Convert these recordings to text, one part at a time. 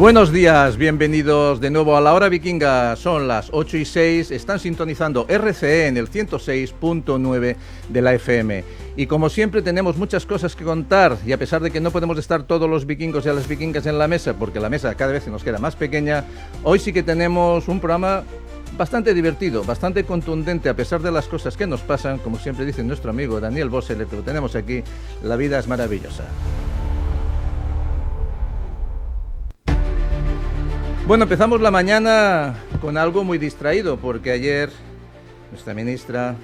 Buenos días, bienvenidos de nuevo a la Hora Vikinga. Son las 8:06, están sintonizando RCE en el 106.9 de la FM. Y como siempre tenemos muchas cosas que contar, y a pesar de que no podemos estar todos los vikingos y las vikingas en la mesa, porque la mesa cada vez nos queda más pequeña, hoy sí que tenemos un programa bastante divertido, bastante contundente, a pesar de las cosas que nos pasan. Como siempre dice nuestro amigo Daniel Bossele, que lo tenemos aquí, la vida es maravillosa. Bueno, empezamos la mañana con algo muy distraído, porque ayer nuestra ministra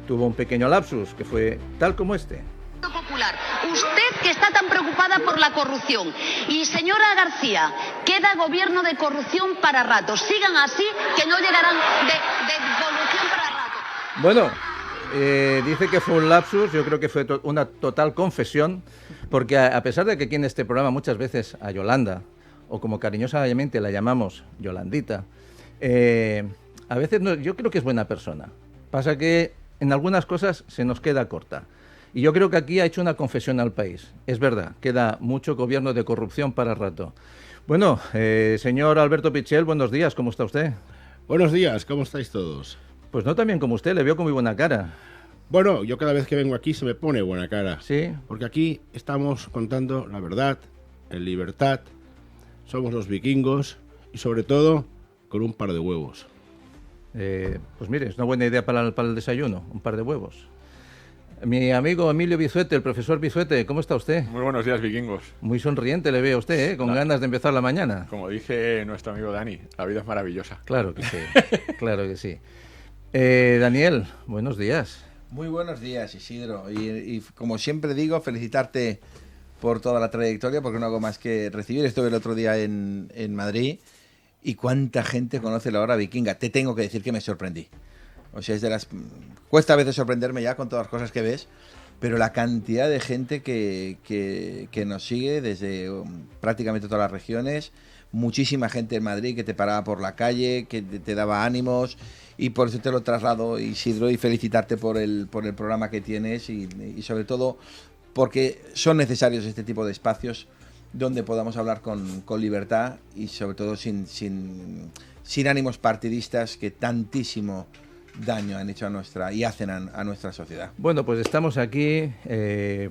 tuvo un pequeño lapsus, que fue tal como este. Popular, usted que está tan preocupada por la corrupción, y señora García, queda gobierno de corrupción para rato. Sigan así, que no llegarán de corrupción para rato. Bueno, dice que fue un lapsus, yo creo que fue una total confesión, porque a pesar de que aquí en este programa muchas veces a Yolanda, o como cariñosamente la llamamos, Yolandita, a veces no, yo creo que es buena persona. Pasa que en algunas cosas se nos queda corta. Y yo creo que aquí ha hecho una confesión al país. Es verdad, queda mucho gobierno de corrupción para rato. Bueno, señor Alberto Pichel, buenos días, ¿cómo está usted? Buenos días, ¿cómo estáis todos? Pues no tan bien como usted, le veo con muy buena cara. Bueno, yo cada vez que vengo aquí se me pone buena cara. ¿Sí? Porque aquí estamos contando la verdad, en libertad, somos los vikingos y sobre todo con un par de huevos. Pues mire, es una buena idea para el desayuno, un par de huevos. Mi amigo Emilio Bizuete, el profesor Bizuete, ¿cómo está usted? Muy buenos días, vikingos. Muy sonriente le veo a usted, con ganas de empezar la mañana. Como dice nuestro amigo Dani, la vida es maravillosa. Claro que sí, claro que sí. Daniel, buenos días. Muy buenos días, Isidro. Y como siempre digo, felicitarte por toda la trayectoria, porque no hago más que recibir. Estuve el otro día en Madrid y cuánta gente conoce la Hora Vikinga. Te tengo que decir que me sorprendí. O sea, cuesta a veces sorprenderme ya con todas las cosas que ves, pero la cantidad de gente que nos sigue desde prácticamente todas las regiones, muchísima gente en Madrid que te paraba por la calle, que te daba ánimos, y por eso te lo traslado, Isidro, y felicitarte por el programa que tienes y sobre todo porque son necesarios este tipo de espacios donde podamos hablar con libertad y sobre todo sin ánimos partidistas que tantísimo daño han hecho y hacen a nuestra sociedad. Bueno, pues estamos aquí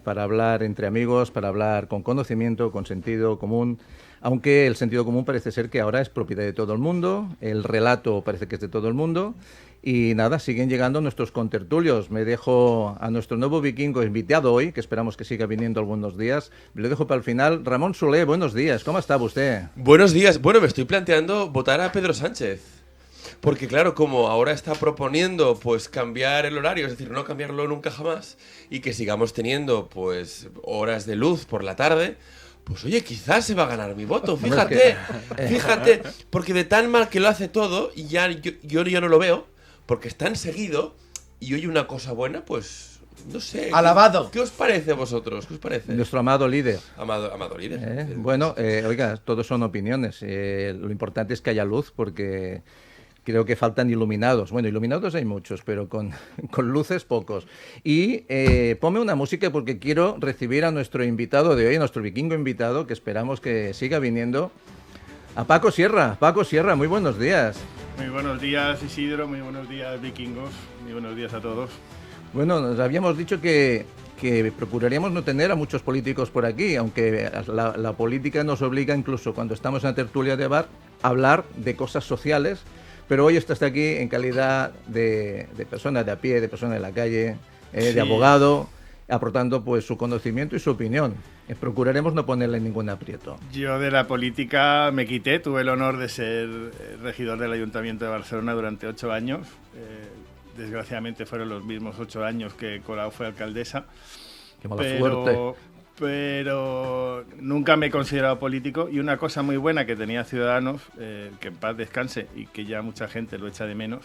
para hablar entre amigos, para hablar con conocimiento, con sentido común, aunque el sentido común parece ser que ahora es propiedad de todo el mundo, el relato parece que es de todo el mundo, y nada, siguen llegando nuestros contertulios. Me dejo a nuestro nuevo vikingo invitado hoy, que esperamos que siga viniendo algunos días, me lo dejo para el final. Ramón Solé, buenos días, ¿cómo está usted? Buenos días, bueno, me estoy planteando votar a Pedro Sánchez. Porque claro, como ahora está proponiendo pues cambiar el horario, es decir, no cambiarlo nunca jamás, y que sigamos teniendo pues horas de luz por la tarde, pues oye, quizás se va a ganar mi voto, fíjate, fíjate, porque de tan mal que lo hace todo, y ya yo no lo veo, porque es tan seguido, y oye una cosa buena, pues no sé. ¡Alabado! ¿Qué os parece a vosotros? ¿Qué os parece? Nuestro amado líder. Amado líder. Bueno, oiga, todos son opiniones, lo importante es que haya luz, porque creo que faltan iluminados. Bueno, iluminados hay muchos, pero con luces pocos. Y ponme una música porque quiero recibir a nuestro invitado de hoy, a nuestro vikingo invitado, que esperamos que siga viniendo, a Paco Sierra. Paco Sierra, muy buenos días. Muy buenos días, Isidro, muy buenos días, vikingos, muy buenos días a todos. Bueno, nos habíamos dicho que procuraríamos no tener a muchos políticos por aquí, aunque la política nos obliga, incluso cuando estamos en la tertulia de bar, a hablar de cosas sociales. Pero hoy estás aquí en calidad de persona de a pie, de persona de la calle, Sí. de abogado, aportando pues su conocimiento y su opinión. Procuraremos no ponerle ningún aprieto. Yo de la política me quité, tuve el honor de ser regidor del Ayuntamiento de Barcelona durante 8 años. Desgraciadamente fueron los mismos 8 años que Colau fue alcaldesa. Qué mala suerte. Pero nunca me he considerado político, y una cosa muy buena que tenía Ciudadanos, que en paz descanse y que ya mucha gente lo echa de menos,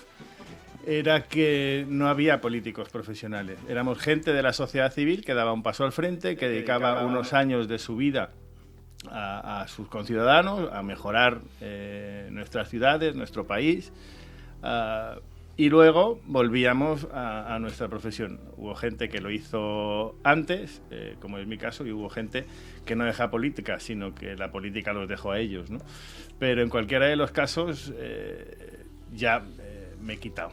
era que no había políticos profesionales. Éramos gente de la sociedad civil que daba un paso al frente, que dedicaba unos años de su vida a sus conciudadanos, a mejorar nuestras ciudades, nuestro país, y luego volvíamos a nuestra profesión. Hubo gente que lo hizo antes, como es mi caso, y hubo gente que no deja política, sino que la política los dejó a ellos, ¿no? Pero en cualquiera de los casos ya me he quitado.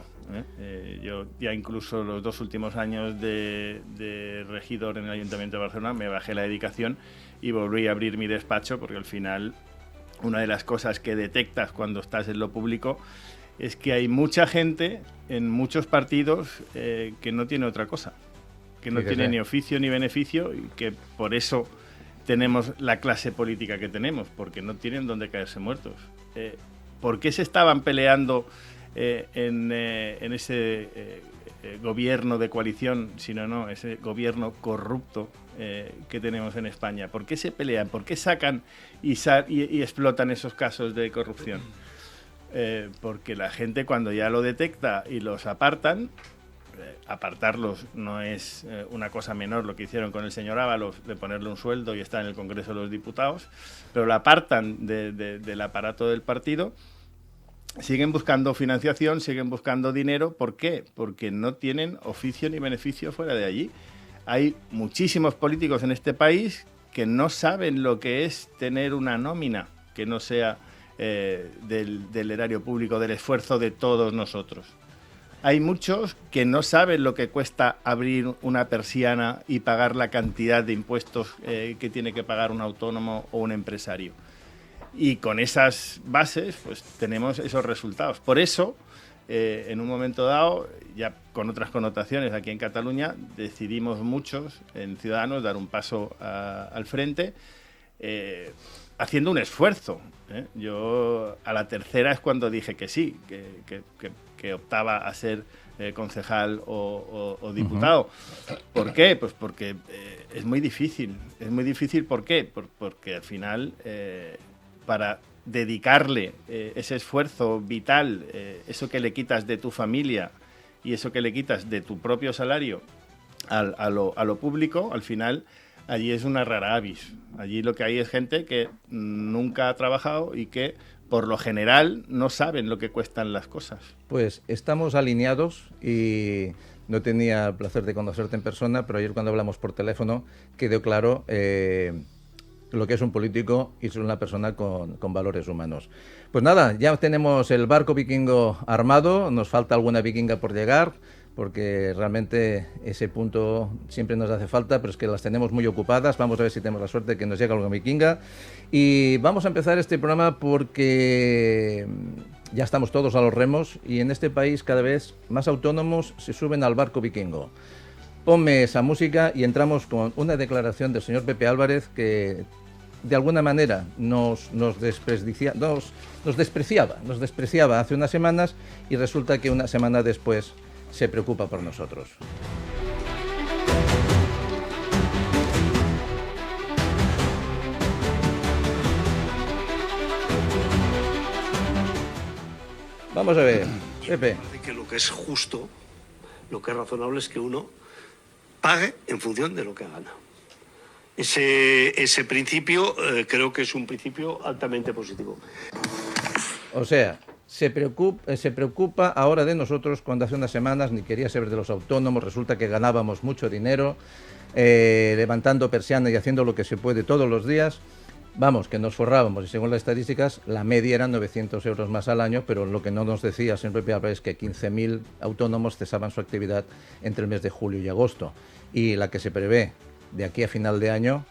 Yo ya incluso los 2 últimos años de regidor en el Ayuntamiento de Barcelona me bajé la dedicación y volví a abrir mi despacho, porque al final una de las cosas que detectas cuando estás en lo público es que hay mucha gente en muchos partidos que no tiene otra cosa, que no tiene ni oficio ni beneficio, y que por eso tenemos la clase política que tenemos, porque no tienen dónde caerse muertos. ¿Por qué se estaban peleando en ese gobierno de coalición, sino no, ese gobierno corrupto que tenemos en España? ¿Por qué se pelean? ¿Por qué sacan y explotan esos casos de corrupción? Porque la gente, cuando ya lo detecta y los apartan, apartarlos no es una cosa menor, lo que hicieron con el señor Ábalos, de ponerle un sueldo y estar en el Congreso de los Diputados, pero lo apartan del aparato del partido. Siguen buscando financiación, siguen buscando dinero. ¿Por qué? Porque no tienen oficio ni beneficio fuera de allí. Hay muchísimos políticos en este país que no saben lo que es tener una nómina que no sea del erario público, del esfuerzo de todos nosotros. Hay muchos que no saben lo que cuesta abrir una persiana y pagar la cantidad de impuestos que tiene que pagar un autónomo o un empresario. Y con esas bases, pues tenemos esos resultados. Por eso, en un momento dado, ya con otras connotaciones aquí en Cataluña, decidimos muchos en Ciudadanos dar un paso al frente, haciendo un esfuerzo. Yo a la tercera es cuando dije que sí, que optaba a ser concejal o diputado. ¿Por qué? Pues porque es muy difícil. Es muy difícil, ¿por qué? Porque al final, para dedicarle ese esfuerzo vital, eso que le quitas de tu familia y eso que le quitas de tu propio salario a lo público, al final allí es una rara avis. Allí lo que hay es gente que nunca ha trabajado y que por lo general no saben lo que cuestan las cosas. Pues estamos alineados y no tenía el placer de conocerte en persona, pero ayer cuando hablamos por teléfono quedó claro lo que es un político y es una persona con valores humanos. Pues nada, ya tenemos el barco vikingo armado, nos falta alguna vikinga por llegar, porque realmente ese punto siempre nos hace falta, pero es que las tenemos muy ocupadas. Vamos a ver si tenemos la suerte de que nos llegue alguna vikinga. Y vamos a empezar este programa porque ya estamos todos a los remos y en este país cada vez más autónomos se suben al barco vikingo. Ponme esa música y entramos con una declaración del señor Pepe Álvarez que de alguna manera nos despreciaba hace unas semanas y resulta que una semana después se preocupa por nosotros. Vamos a ver, Pepe. Parece que lo que es justo, lo que es razonable es que uno pague en función de lo que gana. Ese principio creo que es un principio altamente positivo. O sea, se preocupa ahora de nosotros cuando hace unas semanas ni quería saber de los autónomos, resulta que ganábamos mucho dinero, levantando persianas y haciendo lo que se puede todos los días. Vamos, que nos forrábamos y según las estadísticas la media eran 900 euros más al año, pero lo que no nos decía siempre es que 15.000 autónomos cesaban su actividad entre el mes de julio y agosto. Y la que se prevé de aquí a final de año,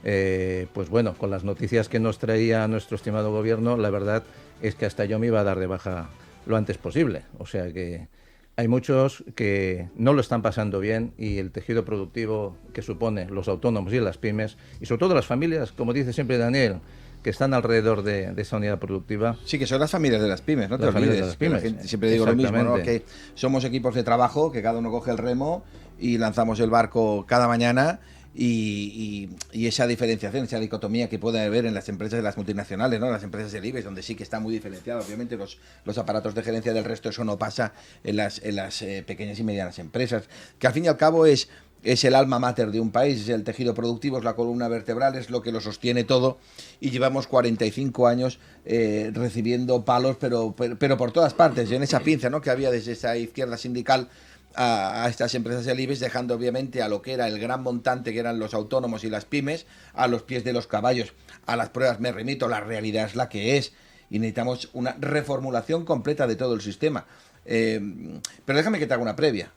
pues bueno, con las noticias que nos traía nuestro estimado gobierno, la verdad es que hasta yo me iba a dar de baja lo antes posible. O sea que hay muchos que no lo están pasando bien y el tejido productivo que supone los autónomos y las pymes, y sobre todo las familias, como dice siempre Daniel, que están alrededor de esa unidad productiva. Sí, que son las familias de las pymes, no te las olvides. De las pymes. Siempre digo lo mismo, ¿no? Que somos equipos de trabajo, que cada uno coge el remo y lanzamos el barco cada mañana. Y esa diferenciación, esa dicotomía que puede haber en las empresas de las multinacionales, ¿no? Las empresas del IBEX, donde sí que está muy diferenciado. Obviamente los aparatos de gerencia del resto, eso no pasa en las pequeñas y medianas empresas. Que al fin y al cabo es es el alma mater de un país, es el tejido productivo, es la columna vertebral, es lo que lo sostiene todo, y llevamos 45 años recibiendo palos, pero por todas partes, y en esa pinza, ¿no?, que había desde esa izquierda sindical a estas empresas del IBEX, dejando obviamente a lo que era el gran montante, que eran los autónomos y las pymes, a los pies de los caballos. A las pruebas me remito, la realidad es la que es, y necesitamos una reformulación completa de todo el sistema. Pero déjame que te haga una previa,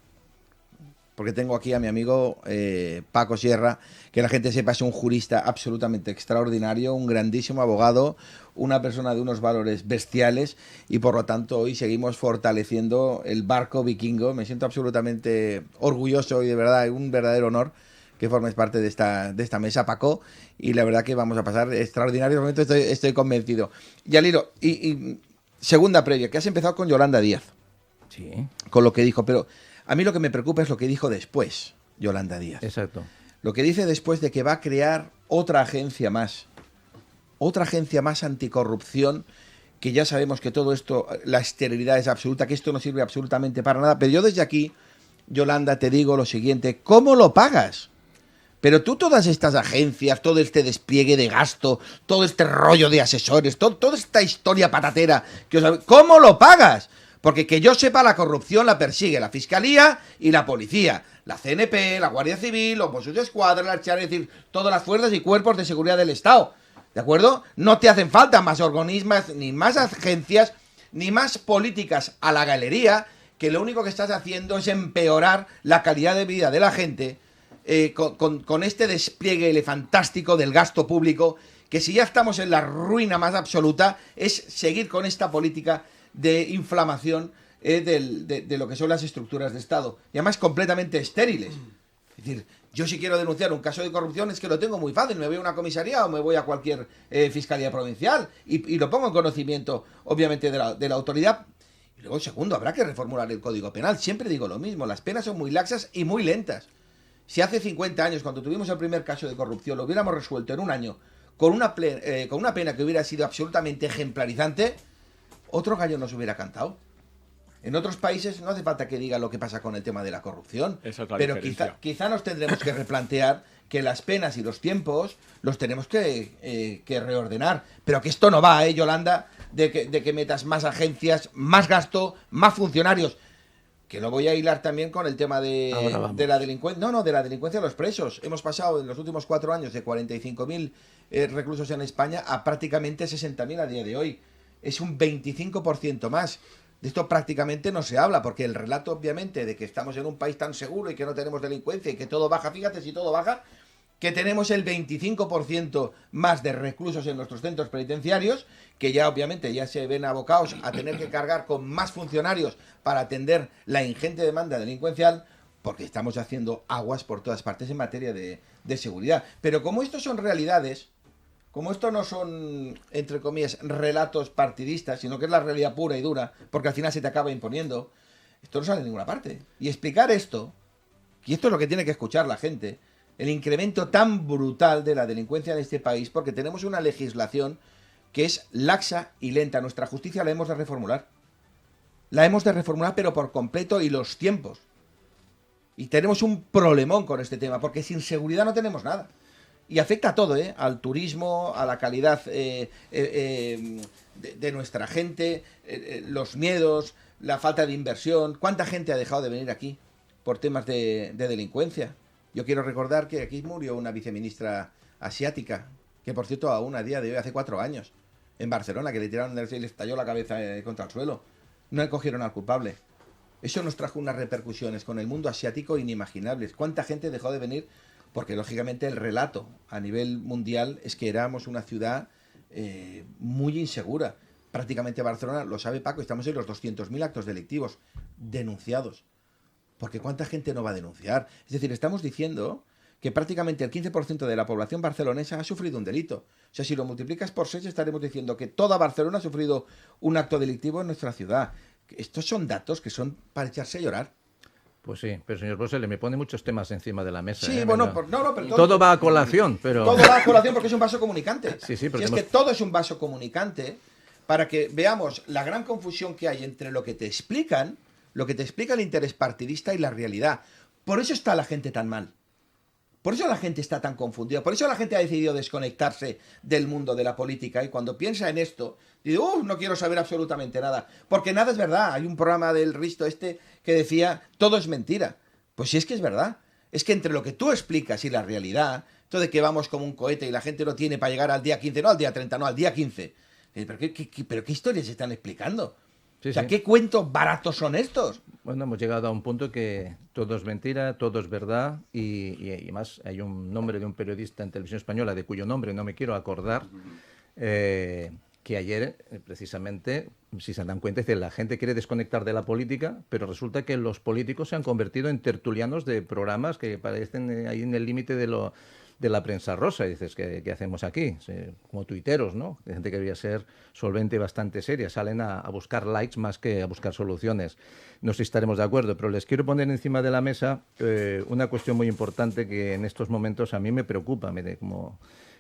porque tengo aquí a mi amigo Paco Sierra, que la gente sepa es un jurista absolutamente extraordinario, un grandísimo abogado, una persona de unos valores bestiales, y por lo tanto hoy seguimos fortaleciendo el barco vikingo. Me siento absolutamente orgulloso y de verdad un verdadero honor que formes parte de esta mesa, Paco, y la verdad que vamos a pasar extraordinarios momentos, estoy convencido. Yalilo, y segunda previa, que has empezado con Yolanda Díaz. Sí. Con lo que dijo, pero a mí lo que me preocupa es lo que dijo después Yolanda Díaz. Exacto. Lo que dice después de que va a crear otra agencia más anticorrupción, que ya sabemos que todo esto, la esterilidad es absoluta, que esto no sirve absolutamente para nada. Pero yo desde aquí, Yolanda, te digo lo siguiente: ¿cómo lo pagas? Pero tú todas estas agencias, todo este despliegue de gasto, todo este rollo de asesores, toda esta historia patatera, ¿cómo lo pagas? Porque que yo sepa, la corrupción la persigue la Fiscalía y la Policía, la CNP, la Guardia Civil, los Mossos d'Esquadra, la Archar, es decir, todas las fuerzas y cuerpos de seguridad del Estado. ¿De acuerdo? No te hacen falta más organismos, ni más agencias, ni más políticas a la galería, que lo único que estás haciendo es empeorar la calidad de vida de la gente con este despliegue elefantástico del gasto público, que si ya estamos en la ruina más absoluta, es seguir con esta política de inflamación de lo que son las estructuras de Estado, y además completamente estériles. Es decir, yo si quiero denunciar un caso de corrupción es que lo tengo muy fácil, me voy a una comisaría o me voy a cualquier fiscalía provincial y lo pongo en conocimiento, obviamente, de la autoridad. Y luego, segundo, habrá que reformular el Código Penal. Siempre digo lo mismo, las penas son muy laxas y muy lentas. Si hace 50 años, cuando tuvimos el primer caso de corrupción, lo hubiéramos resuelto en un año con una pena que hubiera sido absolutamente ejemplarizante, otro gallo nos hubiera cantado. En otros países no hace falta que diga lo que pasa con el tema de la corrupción, Esa es la pero diferencia. quizá nos tendremos que replantear que las penas y los tiempos los tenemos que reordenar. Pero que esto no va, Yolanda, de que metas más agencias, más gasto, más funcionarios. Que lo voy a hilar también con el tema de la delincuencia. No, de la delincuencia de los presos. Hemos pasado en los últimos 4 años de 45.000 reclusos en España a prácticamente 60.000 a día de hoy. Es un 25% más. De esto prácticamente no se habla, porque el relato, obviamente, de que estamos en un país tan seguro y que no tenemos delincuencia y que todo baja, fíjate si todo baja, que tenemos el 25% más de reclusos en nuestros centros penitenciarios, que ya obviamente ya se ven abocados a tener que cargar con más funcionarios para atender la ingente demanda delincuencial, porque estamos haciendo aguas por todas partes en materia de seguridad. Pero como estos son realidades, como esto no son, entre comillas, relatos partidistas, sino que es la realidad pura y dura, porque al final se te acaba imponiendo, esto no sale de ninguna parte. Y explicar esto, y esto es lo que tiene que escuchar la gente, el incremento tan brutal de la delincuencia en este país, porque tenemos una legislación que es laxa y lenta. Nuestra justicia la hemos de reformular. La hemos de reformular, pero por completo, y los tiempos. Y tenemos un problemón con este tema, porque sin seguridad no tenemos nada. Y afecta a todo, al turismo, a la calidad de nuestra gente, los miedos, la falta de inversión. ¿Cuánta gente ha dejado de venir aquí por temas de delincuencia? Yo quiero recordar que aquí murió una viceministra asiática, que por cierto aún a día de hoy, hace 4 años, en Barcelona, que le tiraron y le estalló la cabeza contra el suelo. No cogieron al culpable. Eso nos trajo unas repercusiones con el mundo asiático inimaginables. ¿Cuánta gente dejó de venir? Porque lógicamente el relato a nivel mundial es que éramos una ciudad muy insegura. Prácticamente Barcelona, lo sabe Paco, estamos en los 200.000 actos delictivos denunciados. Porque ¿cuánta gente no va a denunciar? Es decir, estamos diciendo que prácticamente el 15% de la población barcelonesa ha sufrido un delito. O sea, si lo multiplicas por 6, estaremos diciendo que toda Barcelona ha sufrido un acto delictivo en nuestra ciudad. Estos son datos que son para echarse a llorar. Pues sí, pero señor Bosele, me pone muchos temas encima de la mesa. Sí, bueno, pero todo va a colación, pero... Todo va a colación porque es un vaso comunicante. Sí, pero si es que todo es un vaso comunicante, para que veamos la gran confusión que hay entre lo que te explica el interés partidista y la realidad. Por eso está la gente tan mal. Por eso la gente está tan confundida, por eso la gente ha decidido desconectarse del mundo de la política y cuando piensa en esto, dice, no quiero saber absolutamente nada, porque nada es verdad. Hay un programa del Risto que decía, todo es mentira. Pues sí, es que es verdad. Es que entre lo que tú explicas y la realidad, esto de que vamos como un cohete y la gente lo tiene para llegar al día 15, no al día 30, no al día 15. ¿Pero qué historias están explicando? Sí, O sea, sí. ¿qué cuentos baratos son estos? Bueno, hemos llegado a un punto que todo es mentira, todo es verdad y más hay un nombre de un periodista en Televisión Española de cuyo nombre no me quiero acordar, que ayer precisamente, si se dan cuenta, dice, la gente quiere desconectar de la política, pero resulta que los políticos se han convertido en tertulianos de programas que parecen ahí en el límite de la prensa rosa. Y dices, ¿qué hacemos aquí? Sí, como tuiteros, ¿no? De gente que debería ser solvente y bastante seria. Salen a buscar likes más que a buscar soluciones. No sé si estaremos de acuerdo, pero les quiero poner encima de la mesa una cuestión muy importante que en estos momentos a mí me preocupa,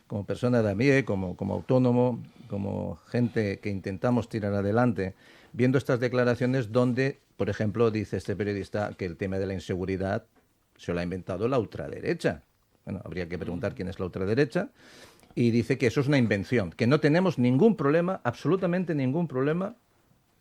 como persona de a pie, como autónomo, como gente que intentamos tirar adelante, viendo estas declaraciones donde, por ejemplo, dice este periodista que el tema de la inseguridad se lo ha inventado la ultraderecha. Bueno, habría que preguntar quién es la ultraderecha. Y dice que eso es una invención, que no tenemos ningún problema, absolutamente ningún problema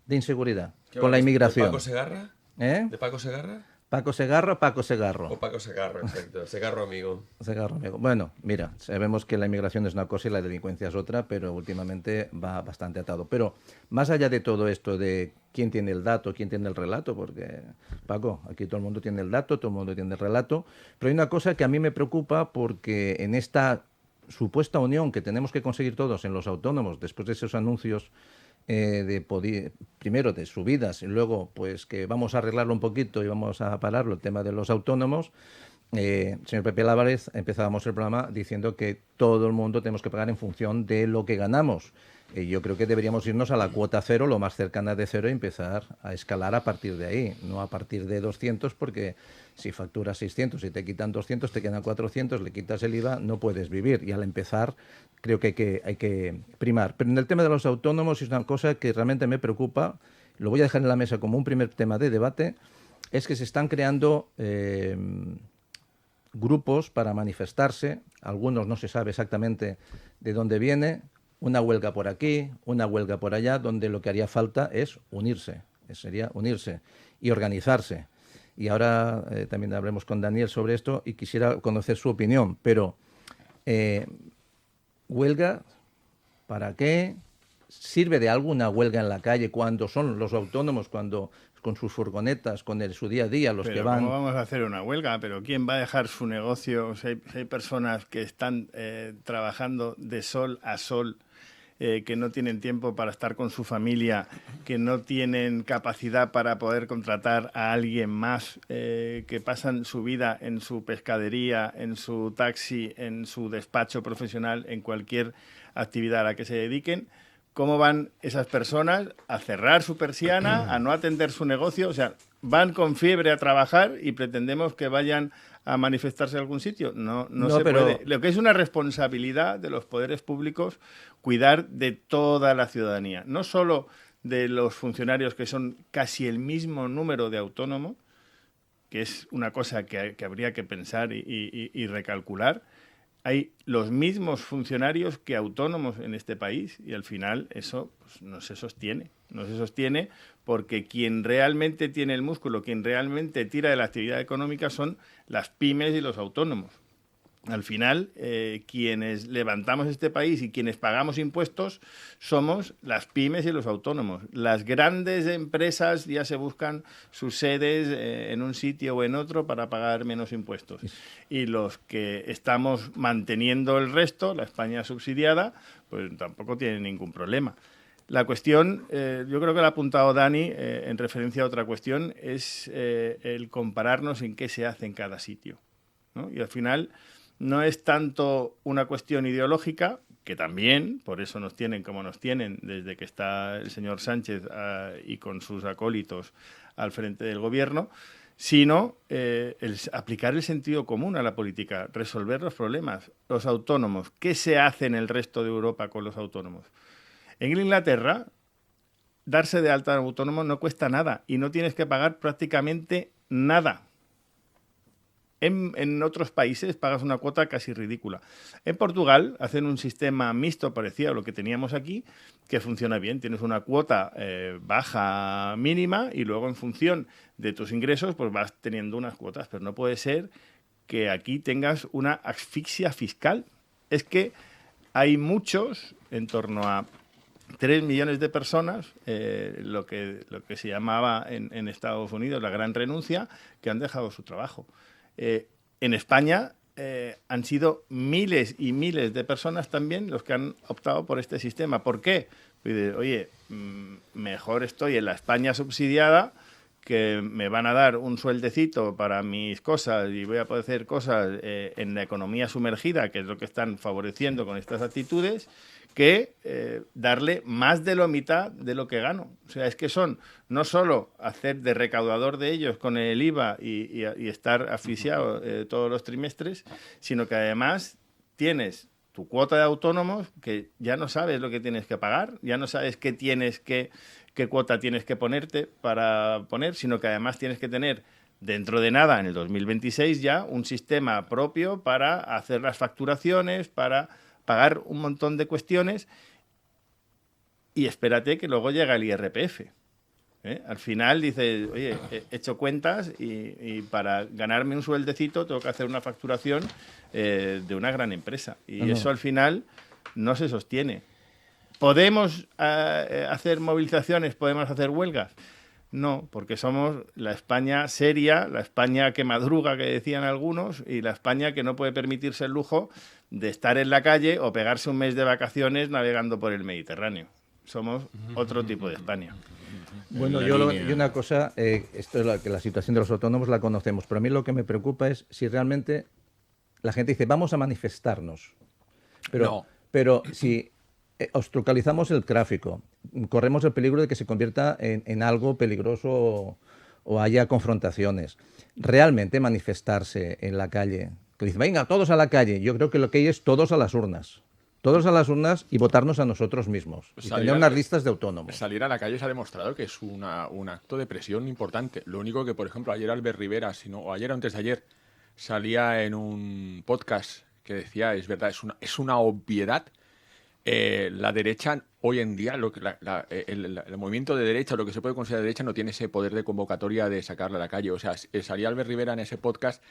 de inseguridad con la inmigración. ¿De Paco Segarra? ¿Eh? ¿De Paco Segarra? Paco Segarra, Paco Segarro. O Paco Segarra, exacto. Segarro amigo. Segarro amigo. Bueno, mira, sabemos que la inmigración es una cosa y la delincuencia es otra, pero últimamente va bastante atado. Pero más allá de todo esto de quién tiene el dato, quién tiene el relato, porque, Paco, aquí todo el mundo tiene el dato, todo el mundo tiene el relato, pero hay una cosa que a mí me preocupa porque en esta supuesta unión que tenemos que conseguir todos en los autónomos, después de esos anuncios primero de subidas y luego pues que vamos a arreglarlo un poquito y vamos a pararlo, el tema de los autónomos. Señor Pepe Álvarez, empezábamos el programa diciendo que todo el mundo tenemos que pagar en función de lo que ganamos. Yo creo que deberíamos irnos a la cuota cero, lo más cercana de cero, y empezar a escalar a partir de ahí, no a partir de 200, porque si facturas 600 y te quitan 200, te quedan 400, le quitas el IVA, no puedes vivir. Y al empezar creo que hay que primar. Pero en el tema de los autónomos es una cosa que realmente me preocupa, lo voy a dejar en la mesa como un primer tema de debate, es que se están creando grupos para manifestarse, algunos no se sabe exactamente de dónde viene, una huelga por aquí, una huelga por allá, donde lo que haría falta es unirse, sería unirse y organizarse. Y ahora también hablaremos con Daniel sobre esto y quisiera conocer su opinión, pero ¿huelga para qué? ¿Sirve de alguna huelga en la calle cuando son los autónomos, cuando con sus furgonetas, con su día a día, los pero que van... ¿cómo vamos a hacer una huelga? ¿Pero quién va a dejar su negocio? O sea, hay personas que están trabajando de sol a sol, que no tienen tiempo para estar con su familia, que no tienen capacidad para poder contratar a alguien más, que pasan su vida en su pescadería, en su taxi, en su despacho profesional, en cualquier actividad a la que se dediquen. ¿Cómo van esas personas a cerrar su persiana, a no atender su negocio? O sea, van con fiebre a trabajar y pretendemos que vayan a manifestarse en algún sitio. No se puede. Lo que es una responsabilidad de los poderes públicos, cuidar de toda la ciudadanía, no solo de los funcionarios, que son casi el mismo número de autónomos, que es una cosa que habría que pensar y recalcular. Hay los mismos funcionarios que autónomos en este país y al final eso pues, no se sostiene. No se sostiene porque quien realmente tiene el músculo, quien realmente tira de la actividad económica son las pymes y los autónomos. Al final, quienes levantamos este país y quienes pagamos impuestos somos las pymes y los autónomos. Las grandes empresas ya se buscan sus sedes en un sitio o en otro para pagar menos impuestos. Y los que estamos manteniendo el resto, la España subsidiada, pues tampoco tienen ningún problema. La cuestión, yo creo que lo ha apuntado Dani en referencia a otra cuestión, es el compararnos en qué se hace en cada sitio, ¿no? Y al final no es tanto una cuestión ideológica, que también, por eso nos tienen como nos tienen, desde que está el señor Sánchez y con sus acólitos al frente del gobierno, sino aplicar el sentido común a la política, resolver los problemas. Los autónomos, ¿qué se hace en el resto de Europa con los autónomos? En Inglaterra, darse de alta autónomo no cuesta nada y no tienes que pagar prácticamente nada. En otros países pagas una cuota casi ridícula. En Portugal hacen un sistema mixto parecido a lo que teníamos aquí, que funciona bien. Tienes una cuota baja mínima y luego en función de tus ingresos pues vas teniendo unas cuotas. Pero no puede ser que aquí tengas una asfixia fiscal. Es que hay muchos, en torno a 3 millones de personas, lo que se llamaba en Estados Unidos la gran renuncia, que han dejado su trabajo. En España han sido miles y miles de personas también los que han optado por este sistema. ¿Por qué? Pues, oye, mejor estoy en la España subsidiada, que me van a dar un sueldecito para mis cosas y voy a poder hacer cosas en la economía sumergida, que es lo que están favoreciendo con estas actitudes, que darle más de la mitad de lo que gano. O sea, es que son no solo hacer de recaudador de ellos con el IVA y estar asfixiado todos los trimestres, sino que además tienes tu cuota de autónomos, que ya no sabes lo que tienes que pagar, ya no sabes qué cuota tienes que ponerte para poner, sino que además tienes que tener dentro de nada, en el 2026 ya, un sistema propio para hacer las facturaciones, para pagar un montón de cuestiones, y espérate que luego llega el IRPF. Al final dices, oye, he hecho cuentas y para ganarme un sueldecito tengo que hacer una facturación de una gran empresa. Y eso al final no se sostiene. ¿Podemos hacer movilizaciones? ¿Podemos hacer huelgas? No, porque somos la España seria, la España que madruga, que decían algunos, y la España que no puede permitirse el lujo de estar en la calle o pegarse un mes de vacaciones navegando por el Mediterráneo. Somos otro tipo de España. Bueno, y una cosa, esto es que la situación de los autónomos la conocemos, pero a mí lo que me preocupa es si realmente la gente dice, vamos a manifestarnos. Pero si obstaculizamos el tráfico, corremos el peligro de que se convierta en algo peligroso o haya confrontaciones. Realmente manifestarse en la calle, que dice, venga, todos a la calle, yo creo que lo que hay es todos a las urnas. Todos a las urnas y votarnos a nosotros mismos. Y tener unas listas de autónomos. Salir a la calle se ha demostrado que es un acto de presión importante. Lo único que, por ejemplo, ayer Albert Rivera, o ayer o antes de ayer, salía en un podcast que decía, es verdad, es una obviedad. La derecha, hoy en día, el movimiento de derecha, lo que se puede considerar derecha, no tiene ese poder de convocatoria de sacarla a la calle. O sea, salía Albert Rivera en ese podcast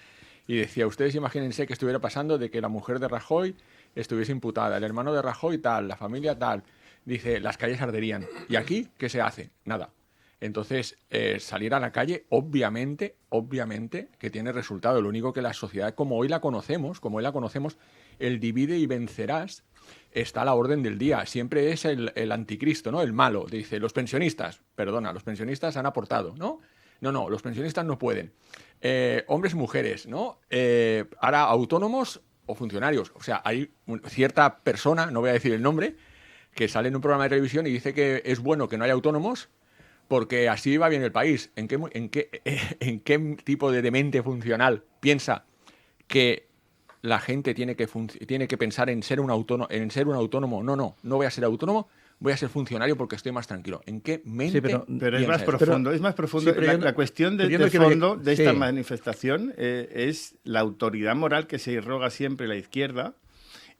y decía, ustedes imagínense que estuviera pasando de que la mujer de Rajoy estuviese imputada, el hermano de Rajoy tal, la familia tal. Dice, las calles arderían. ¿Y aquí qué se hace? Nada. Entonces, salir a la calle, obviamente, que tiene resultado. Lo único que la sociedad, como hoy la conocemos, el divide y vencerás está a la orden del día. Siempre es el anticristo, ¿no? El malo. Dice, los pensionistas han aportado, ¿no? No, los pensionistas no pueden. Hombres y mujeres, ¿no? Ahora autónomos o funcionarios. O sea, hay cierta persona, no voy a decir el nombre, que sale en un programa de televisión y dice que es bueno que no haya autónomos porque así va bien el país. ¿En qué tipo de demente funcional piensa que la gente tiene que pensar en ser un autónomo? No voy a ser autónomo, voy a ser funcionario porque estoy más tranquilo. ¿En qué mente? Sí, pero es más profundo. Sí, la cuestión de fondo de esta manifestación es la autoridad moral que se irroga siempre la izquierda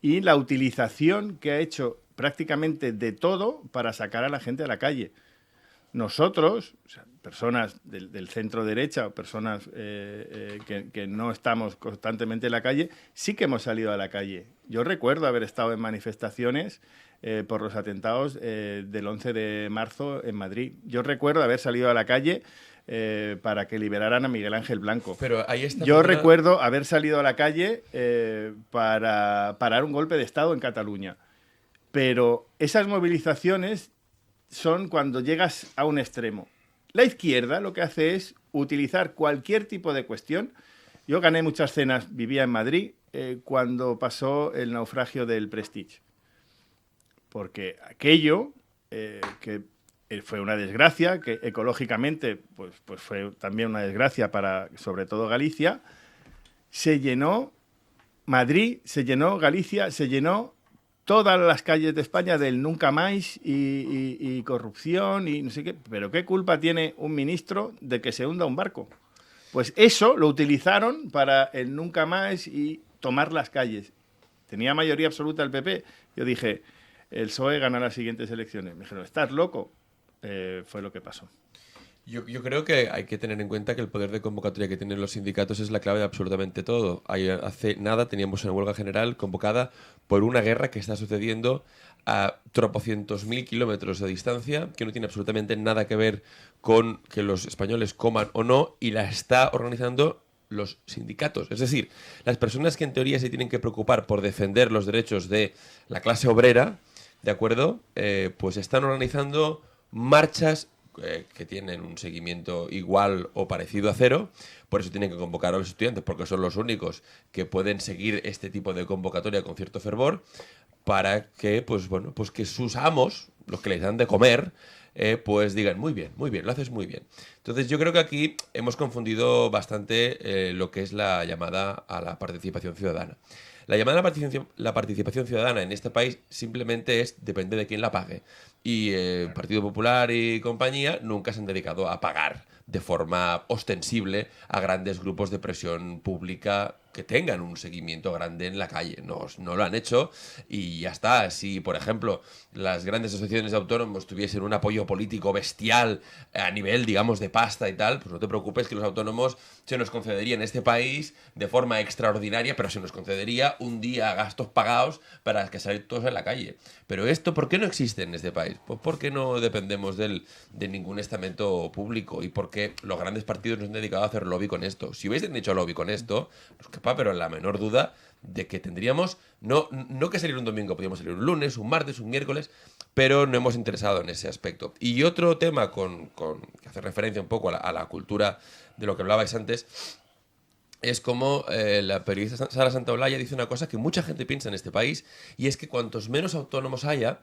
y la utilización que ha hecho prácticamente de todo para sacar a la gente a la calle. Nosotros, o sea, personas del centro derecha o personas que no estamos constantemente en la calle, sí que hemos salido a la calle. Yo recuerdo haber estado en manifestaciones por los atentados del 11 de marzo en Madrid. Yo recuerdo haber salido a la calle para que liberaran a Miguel Ángel Blanco. Pero ahí está. Yo recuerdo haber salido a la calle para parar un golpe de Estado en Cataluña. Pero esas movilizaciones son cuando llegas a un extremo. La izquierda lo que hace es utilizar cualquier tipo de cuestión. Yo gané muchas cenas, vivía en Madrid, cuando pasó el naufragio del Prestige. Porque aquello, que fue una desgracia, que ecológicamente pues fue también una desgracia para, sobre todo, Galicia, se llenó Madrid, se llenó Galicia, se llenó todas las calles de España del nunca más y corrupción y no sé qué. Pero ¿qué culpa tiene un ministro de que se hunda un barco? Pues eso lo utilizaron para el nunca más y tomar las calles. Tenía mayoría absoluta el PP. Yo dije, el PSOE gana las siguientes elecciones. Me dijeron, ¿estás loco? Fue lo que pasó. Yo creo que hay que tener en cuenta que el poder de convocatoria que tienen los sindicatos es la clave de absolutamente todo. Hace nada teníamos una huelga general convocada por una guerra que está sucediendo a tropocientos mil kilómetros de distancia, que no tiene absolutamente nada que ver con que los españoles coman o no, y la está organizando los sindicatos. Es decir, las personas que en teoría se tienen que preocupar por defender los derechos de la clase obrera, ¿de acuerdo? Pues están organizando marchas que tienen un seguimiento igual o parecido a cero, por eso tienen que convocar a los estudiantes, porque son los únicos que pueden seguir este tipo de convocatoria con cierto fervor, para que, pues bueno, pues que sus amos, los que les dan de comer, pues digan, muy bien, lo haces muy bien. Entonces yo creo que aquí hemos confundido bastante lo que es la llamada a la participación ciudadana. La llamada a la participación ciudadana en este país simplemente depende de quién la pague. Y Partido Popular y compañía nunca se han dedicado a pagar de forma ostensible a grandes grupos de presión pública que tengan un seguimiento grande en la calle. No lo han hecho y ya está. Si, por ejemplo, las grandes asociaciones de autónomos tuviesen un apoyo político bestial a nivel, digamos, de pasta y tal, pues no te preocupes que los autónomos se nos concedería en este país de forma extraordinaria, pero se nos concedería un día a gastos pagados para que salir todos en la calle. Pero esto, ¿por qué no existe en este país? Pues porque no dependemos de ningún estamento público y porque los grandes partidos nos han dedicado a hacer lobby con esto. Si hubieran hecho lobby con esto, nos quepa pero en la menor duda de que tendríamos, no que salir un domingo, podríamos salir un lunes, un martes, un miércoles, pero no hemos interesado en ese aspecto. Y otro tema que hace referencia un poco a la cultura de lo que hablabais antes, es como la periodista Sara Santaolalla dice una cosa que mucha gente piensa en este país, y es que cuantos menos autónomos haya,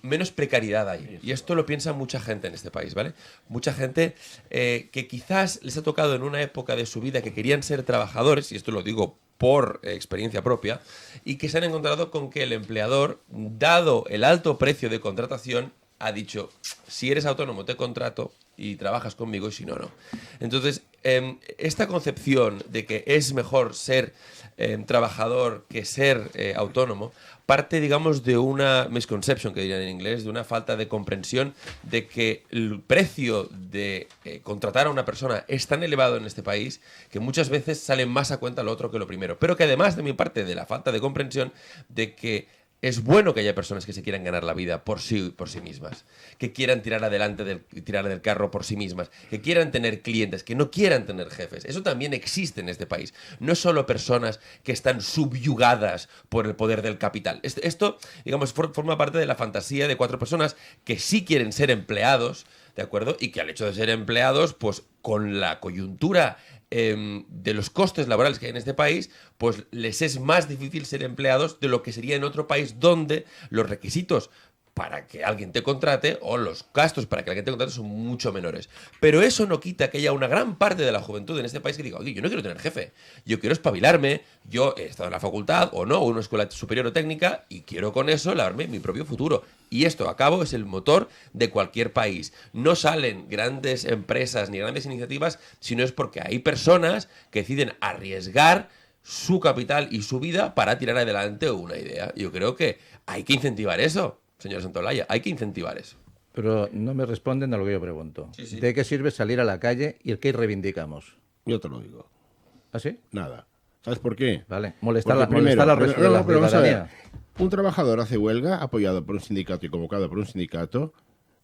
menos precariedad hay. Y esto lo piensa mucha gente en este país, ¿vale? Mucha gente que quizás les ha tocado en una época de su vida que querían ser trabajadores, y esto lo digo por experiencia propia, y que se han encontrado con que el empleador, dado el alto precio de contratación, ha dicho, si eres autónomo te contrato y trabajas conmigo, y si no, no. Entonces, esta concepción de que es mejor ser trabajador que ser autónomo parte, digamos, de una misconception, que dirían en inglés, de una falta de comprensión de que el precio de contratar a una persona es tan elevado en este país que muchas veces sale más a cuenta lo otro que lo primero. Pero que además, de mi parte, de la falta de comprensión de que es bueno que haya personas que se quieran ganar la vida por sí mismas, que quieran tirar del carro por sí mismas, que quieran tener clientes, que no quieran tener jefes. Eso también existe en este país. No es solo personas que están subyugadas por el poder del capital. Esto, digamos, forma parte de la fantasía de 4 personas que sí quieren ser empleados, ¿de acuerdo? Y que al hecho de ser empleados, pues con la coyuntura de los costes laborales que hay en este país, pues les es más difícil ser empleados de lo que sería en otro país donde los requisitos para que alguien te contrate o los gastos para que alguien te contrate son mucho menores. Pero eso no quita que haya una gran parte de la juventud en este país que diga, oye, yo no quiero tener jefe, yo quiero espabilarme, yo he estado en la facultad o no, o en una escuela superior o técnica y quiero con eso labrarme mi propio futuro. Y esto, a cabo, es el motor de cualquier país. No salen grandes empresas ni grandes iniciativas, sino es porque hay personas que deciden arriesgar su capital y su vida para tirar adelante una idea. Yo creo que hay que incentivar eso. Señor Santaolalla, hay que incentivar eso. Pero no me responden a lo que yo pregunto. Sí. ¿De qué sirve salir a la calle y el qué reivindicamos? Yo te lo digo. ¿Ah, sí? Nada. ¿Sabes por qué? Vale. Molestar Porque la pero vamos a ver. ciudadanía. Un trabajador hace huelga apoyado por un sindicato y convocado por un sindicato.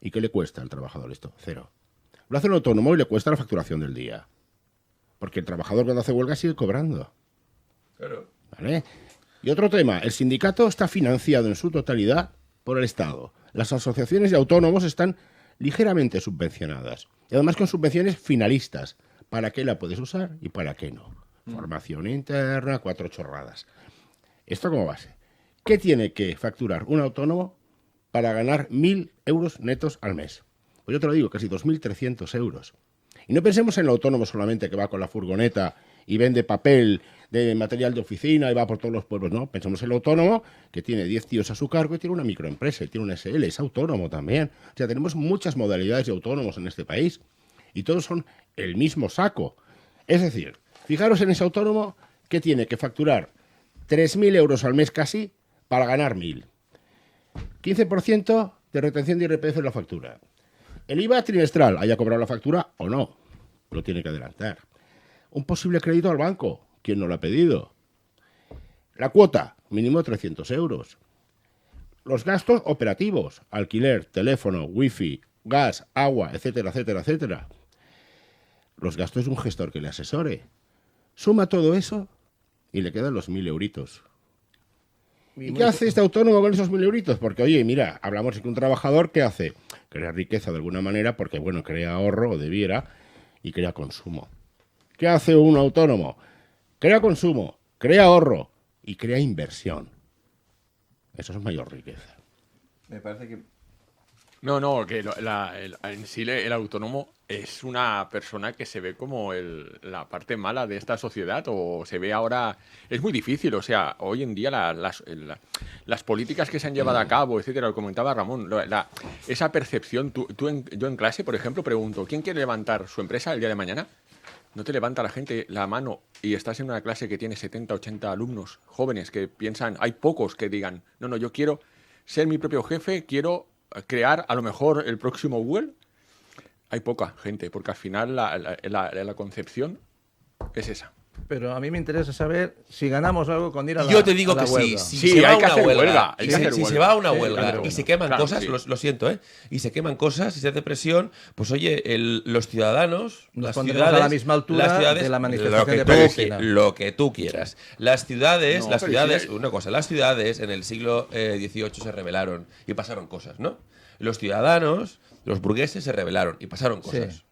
¿Y qué le cuesta al trabajador esto? 0. Lo hace un autónomo y le cuesta la facturación del día. Porque el trabajador cuando hace huelga sigue cobrando. Claro. ¿Vale? Y otro tema. El sindicato está financiado en su totalidad por el Estado. Las asociaciones de autónomos están ligeramente subvencionadas. Y además con subvenciones finalistas. ¿Para qué la puedes usar y para qué no? Formación interna, 4 chorradas. Esto como base. ¿Qué tiene que facturar un autónomo para ganar 1.000 euros netos al mes? Pues yo te lo digo, casi 2.300 euros. Y no pensemos en el autónomo solamente que va con la furgoneta y vende papel de material de oficina y va por todos los pueblos, no. Pensamos en el autónomo que tiene 10 tíos a su cargo y tiene una microempresa, y tiene una SL, es autónomo también. O sea, tenemos muchas modalidades de autónomos en este país y todos son el mismo saco. Es decir, fijaros en ese autónomo que tiene que facturar 3.000 euros al mes casi para ganar 1.000. 15% de retención de IRPF en la factura. El IVA trimestral, haya cobrado la factura o no, lo tiene que adelantar. Un posible crédito al banco, ¿quién no lo ha pedido? La cuota, mínimo 300 euros. Los gastos operativos, alquiler, teléfono, wifi, gas, agua, etcétera, etcétera, etcétera. Los gastos de un gestor que le asesore. Suma todo eso y le quedan los 1.000 euritos. ¿Y qué hace este autónomo con esos 1.000 euritos? Porque, oye, mira, hablamos de que un trabajador, ¿qué hace? Crea riqueza de alguna manera porque, bueno, crea ahorro, o debiera, y crea consumo. ¿Qué hace un autónomo? Crea consumo, crea ahorro y crea inversión. Eso es mayor riqueza. Me parece que... No, que en sí el autónomo es una persona que se ve como la parte mala de esta sociedad, o se ve ahora... Es muy difícil, o sea, hoy en día las políticas que se han llevado a cabo, etcétera, lo comentaba Ramón, esa percepción, yo en clase, por ejemplo, pregunto, ¿quién quiere levantar su empresa el día de mañana? No te levanta la gente la mano y estás en una clase que tiene 70, 80 alumnos jóvenes que piensan, hay pocos que digan, no, yo quiero ser mi propio jefe, quiero crear a lo mejor el próximo Google. Hay poca gente, porque al final la concepción es esa. Pero a mí me interesa saber si ganamos algo con ir a la Yo te digo a la que huelga. sí. Sí, Si se va hay a que una hacer huelga, huelga, hay y que si- hacer si huelga. se va a una Sí, huelga claro. y se queman Claro, cosas, sí. lo siento, y se queman cosas y se hace presión, pues oye, los ciudadanos, Nos las pondremos ciudades, a la misma altura las ciudades, de la manifestación lo que de tú Palestina. lo que tú quieras. Las ciudades, No, las pero ciudades, sí. una cosa, las ciudades en el siglo XVIII se rebelaron y pasaron cosas, ¿no? Los ciudadanos, los burgueses se rebelaron y pasaron cosas. Sí.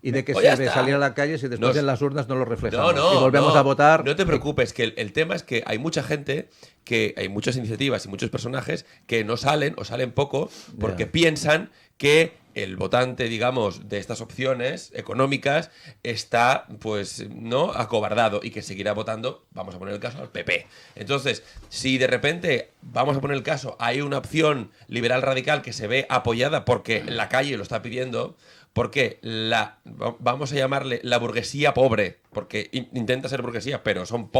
¿Y de qué Pues ya sirve está. salir a la calle si después Nos- en las urnas no lo reflejamos? No, y volvemos no, a votar. No te preocupes, que el tema es que hay mucha gente, que hay muchas iniciativas y muchos personajes que no salen o salen poco porque Ya. piensan que el votante, digamos, de estas opciones económicas está, pues, no acobardado y que seguirá votando, vamos a poner el caso, al PP. Entonces, si de repente, vamos a poner el caso, hay una opción liberal radical que se ve apoyada porque la calle lo está pidiendo, porque vamos a llamarle la burguesía pobre, porque intenta ser burguesía, pero somos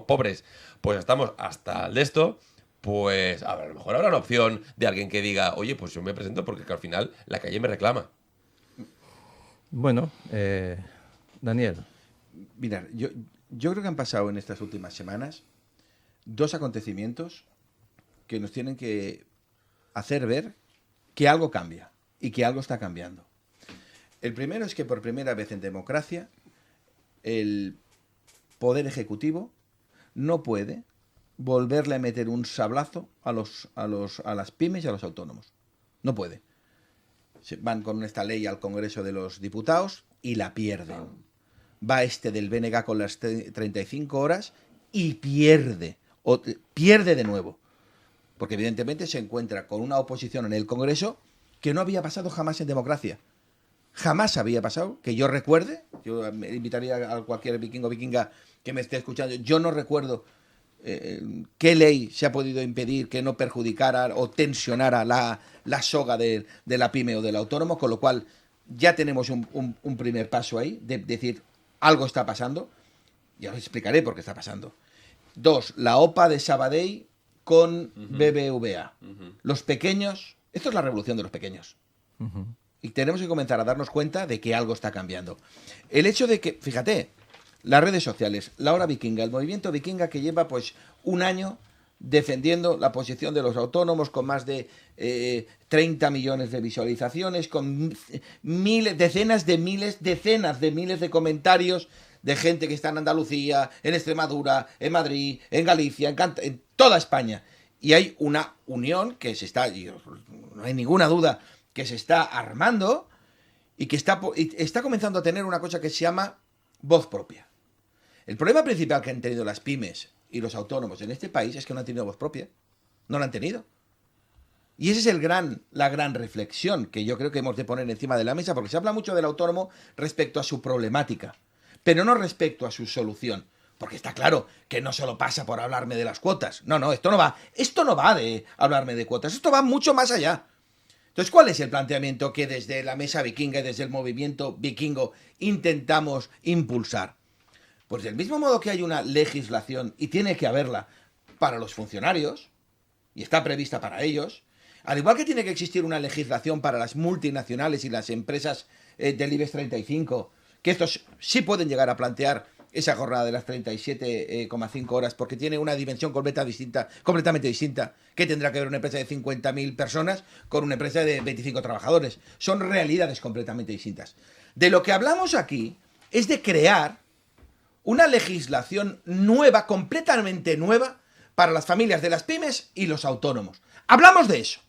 pobres, pues estamos hasta el de esto, pues a lo mejor habrá una opción de alguien que diga, oye, pues yo me presento porque que al final la calle me reclama. Bueno, Daniel. Mirad, yo creo que han pasado en estas últimas semanas dos acontecimientos que nos tienen que hacer ver que algo cambia y que algo está cambiando. El primero es que por primera vez en democracia el Poder Ejecutivo no puede volverle a meter un sablazo a las pymes y a los autónomos. No puede. Van con esta ley al Congreso de los Diputados y la pierden. Va del BNG con las 35 horas y pierde. Pierde de nuevo. Porque evidentemente se encuentra con una oposición en el Congreso que no había pasado jamás en democracia. Jamás había pasado, que yo recuerde. Yo me invitaría a cualquier vikingo o vikinga que me esté escuchando. Yo no recuerdo qué ley se ha podido impedir que no perjudicara o tensionara la soga de la pyme o del autónomo, con lo cual ya tenemos un primer paso ahí, de decir, algo está pasando. Ya os explicaré por qué está pasando. 2, la OPA de Sabadell con BBVA. Los pequeños, esto es la revolución de los pequeños. Y tenemos que comenzar a darnos cuenta de que algo está cambiando. El hecho de que, fíjate, las redes sociales, la hora vikinga, el movimiento vikinga que lleva pues un año defendiendo la posición de los autónomos con más de 30 millones de visualizaciones, con decenas de miles de comentarios de gente que está en Andalucía, en Extremadura, en Madrid, en Galicia, en toda España. Y hay una unión que se está, no hay ninguna duda, que se está armando y que está comenzando a tener una cosa que se llama voz propia. El problema principal que han tenido las pymes y los autónomos en este país es que no han tenido voz propia. No la han tenido. Y esa es la gran reflexión que yo creo que hemos de poner encima de la mesa, porque se habla mucho del autónomo respecto a su problemática, pero no respecto a su solución. Porque está claro que no solo pasa por hablarme de las cuotas. No, esto no va de hablarme de cuotas. Esto va mucho más allá. Entonces, ¿cuál es el planteamiento que desde la Mesa Vikinga y desde el movimiento vikingo intentamos impulsar? Pues del mismo modo que hay una legislación, y tiene que haberla, para los funcionarios, y está prevista para ellos, al igual que tiene que existir una legislación para las multinacionales y las empresas del IBEX 35, que estos sí pueden llegar a plantear esa jornada de las 37,5 horas, porque tiene una dimensión completamente distinta, que tendrá que ver una empresa de 50.000 personas con una empresa de 25 trabajadores. Son realidades completamente distintas. De lo que hablamos aquí es de crear una legislación nueva, completamente nueva, para las familias de las pymes y los autónomos. Hablamos de eso.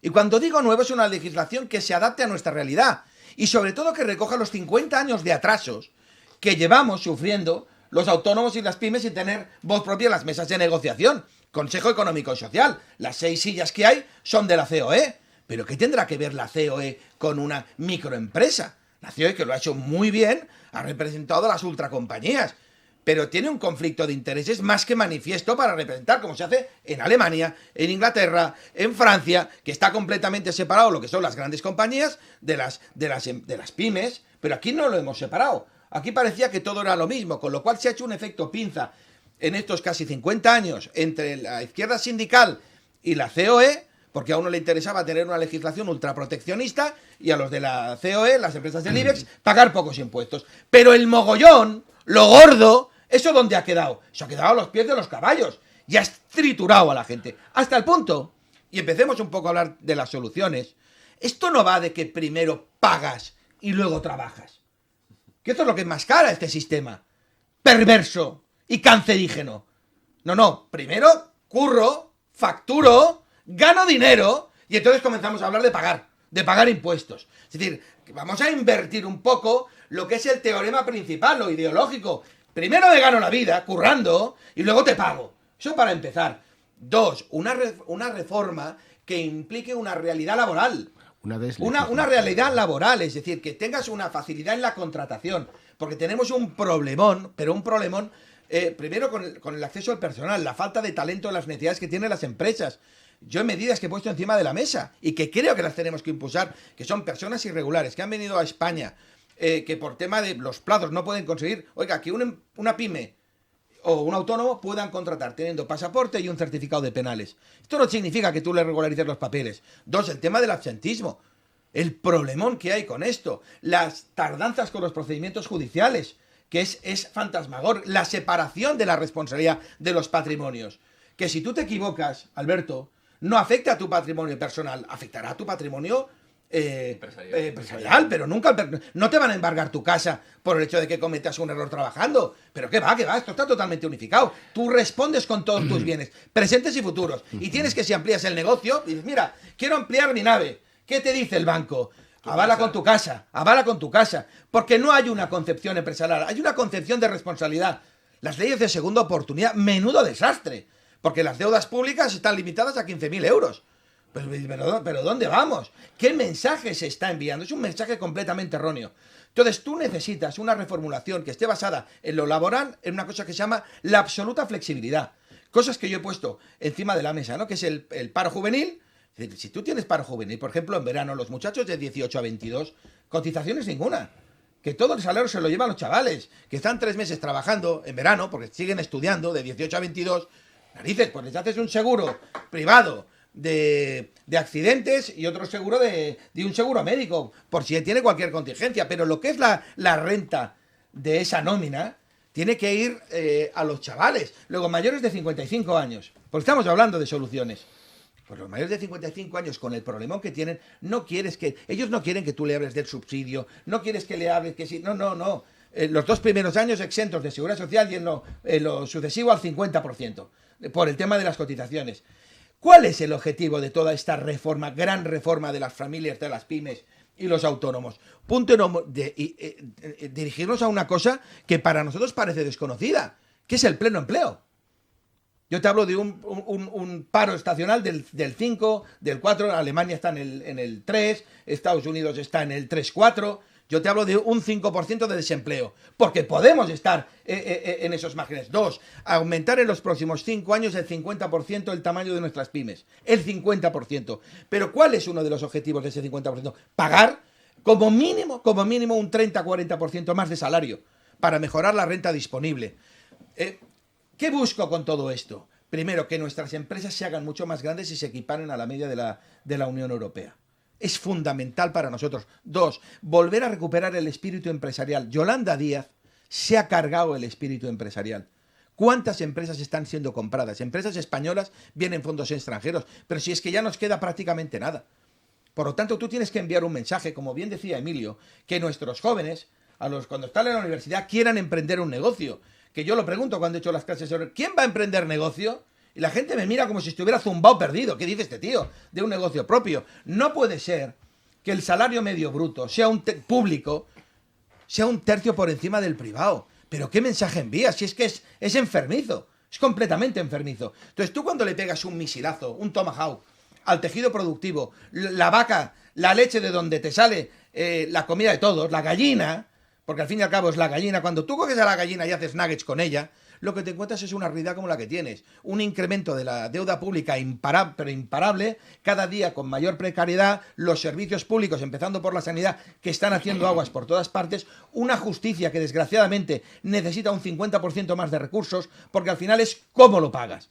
Y cuando digo nuevo, es una legislación que se adapte a nuestra realidad y sobre todo que recoja los 50 años de atrasos que llevamos sufriendo los autónomos y las pymes sin tener voz propia en las mesas de negociación. Consejo Económico y Social. Las 6 sillas que hay son de la COE. ¿Pero qué tendrá que ver la COE con una microempresa? La COE, que lo ha hecho muy bien, ha representado a las ultracompañías, pero tiene un conflicto de intereses más que manifiesto para representar, como se hace en Alemania, en Inglaterra, en Francia, que está completamente separado lo que son las grandes compañías de las pymes, pero aquí no lo hemos separado. Aquí parecía que todo era lo mismo, con lo cual se ha hecho un efecto pinza en estos casi 50 años entre la izquierda sindical y la COE, porque a uno le interesaba tener una legislación ultraproteccionista y a los de la COE, las empresas del IBEX, pagar pocos impuestos. Pero el mogollón, lo gordo, ¿eso dónde ha quedado? Eso ha quedado a los pies de los caballos. Y has triturado a la gente. Hasta el punto, y empecemos un poco a hablar de las soluciones, esto no va de que primero pagas y luego trabajas. Que esto es lo que enmascara este sistema perverso y cancerígeno. No, primero curro, facturo, gano dinero y entonces comenzamos a hablar de pagar impuestos. Es decir, que vamos a invertir un poco lo que es el teorema principal, lo ideológico. Primero me gano la vida currando y luego te pago. Eso para empezar. 2, una reforma que implique una realidad laboral. Una realidad laboral, es decir, que tengas una facilidad en la contratación. Porque tenemos un problemón, pero un problemón, primero con el acceso al personal, la falta de talento, las necesidades que tienen las empresas. Yo, en medidas que he puesto encima de la mesa y que creo que las tenemos que impulsar, que son personas irregulares que han venido a España, que por tema de los plazos no pueden conseguir, oiga, que una pyme o un autónomo puedan contratar teniendo pasaporte y un certificado de penales. Esto no significa que tú le regularices los papeles. 2, el tema del absentismo. El problemón que hay con esto. Las tardanzas con los procedimientos judiciales, que es fantasmagórico. La separación de la responsabilidad de los patrimonios. Que si tú te equivocas, Alberto, no afecta a tu patrimonio personal, afectará a tu patrimonio empresarial, pero nunca no te van a embargar tu casa por el hecho de que cometas un error trabajando. Pero qué va, esto está totalmente unificado. Tú respondes con todos tus bienes, presentes y futuros. Y tienes que, si amplías el negocio, dices, mira, quiero ampliar mi nave. ¿Qué te dice el banco? Avala con tu casa, porque no hay una concepción empresarial, hay una concepción de responsabilidad. Las leyes de segunda oportunidad, menudo desastre, porque las deudas públicas están limitadas a 15.000 euros. Pero ¿dónde vamos? ¿Qué mensaje se está enviando? Es un mensaje completamente erróneo. Entonces tú necesitas una reformulación que esté basada en lo laboral, en una cosa que se llama la absoluta flexibilidad. Cosas que yo he puesto encima de la mesa, ¿no? Que es el paro juvenil. Es decir, si tú tienes paro juvenil, por ejemplo, en verano, los muchachos de 18 a 22, cotizaciones ninguna. Que todo el salario se lo llevan los chavales, que están 3 meses trabajando en verano, porque siguen estudiando de 18 a 22. Narices, pues les haces un seguro privado de accidentes y otro seguro de un seguro médico, por si tiene cualquier contingencia. Pero lo que es la renta de esa nómina tiene que ir a los chavales. Luego, mayores de 55 años, porque estamos hablando de soluciones. Pues los mayores de 55 años, con el problemón que tienen, ellos no quieren que tú le hables del subsidio, no quieres que le hables que sí, no. Los 2 primeros años exentos de seguridad social y en lo sucesivo al 50%, por el tema de las cotizaciones. ¿Cuál es el objetivo de toda esta reforma, gran reforma de las familias, de las pymes y los autónomos? Dirigirnos a una cosa que para nosotros parece desconocida, que es el pleno empleo. Yo te hablo de un paro estacional del 5, del 4, Alemania está en el 3, Estados Unidos está en el 3-4. Yo te hablo de un 5% de desempleo, porque podemos estar en esos márgenes. 2, aumentar en los próximos 5 años el 50% el tamaño de nuestras pymes. El 50%. Pero ¿cuál es uno de los objetivos de ese 50%? Pagar como mínimo un 30-40% más de salario para mejorar la renta disponible. ¿Qué busco con todo esto? Primero, que nuestras empresas se hagan mucho más grandes y se equiparen a la media de la Unión Europea. Es fundamental para nosotros. 2, volver a recuperar el espíritu empresarial. Yolanda Díaz se ha cargado el espíritu empresarial. ¿Cuántas empresas están siendo compradas? Empresas españolas, vienen fondos extranjeros, pero si es que ya nos queda prácticamente nada. Por lo tanto, tú tienes que enviar un mensaje, como bien decía Emilio, que nuestros jóvenes, cuando están en la universidad, quieran emprender un negocio. Que yo lo pregunto cuando he hecho las clases sobre ¿quién va a emprender negocio? Y la gente me mira como si estuviera zumbado perdido. ¿Qué dice este tío? De un negocio propio. No puede ser que el salario medio bruto sea público, sea un tercio por encima del privado. ¿Pero qué mensaje envía? Si es que es enfermizo. Es completamente enfermizo. Entonces tú cuando le pegas un misilazo, un tomahawk, al tejido productivo, la vaca, la leche de donde te sale la comida de todos, la gallina, porque al fin y al cabo es la gallina, cuando tú coges a la gallina y haces nuggets con ella, lo que te encuentras es una realidad como la que tienes. Un incremento de la deuda pública pero imparable, cada día con mayor precariedad, los servicios públicos, empezando por la sanidad, que están haciendo aguas por todas partes, una justicia que desgraciadamente necesita un 50% más de recursos, porque al final es cómo lo pagas.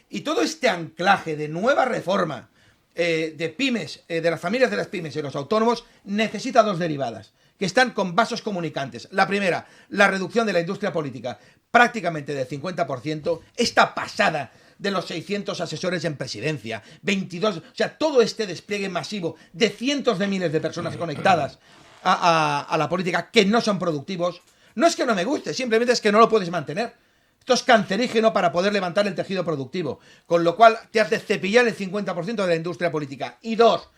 Y todo este anclaje de nueva reforma de pymes, de las familias de las pymes y los autónomos, necesita 2 derivadas, que están con vasos comunicantes. La primera, la reducción de la industria política, prácticamente del 50%, esta pasada de los 600 asesores en presidencia, 22, o sea, todo este despliegue masivo de cientos de miles de personas conectadas a la política que no son productivos, no es que no me guste, simplemente es que no lo puedes mantener. Esto es cancerígeno para poder levantar el tejido productivo, con lo cual te has de cepillar el 50% de la industria política. Y 2,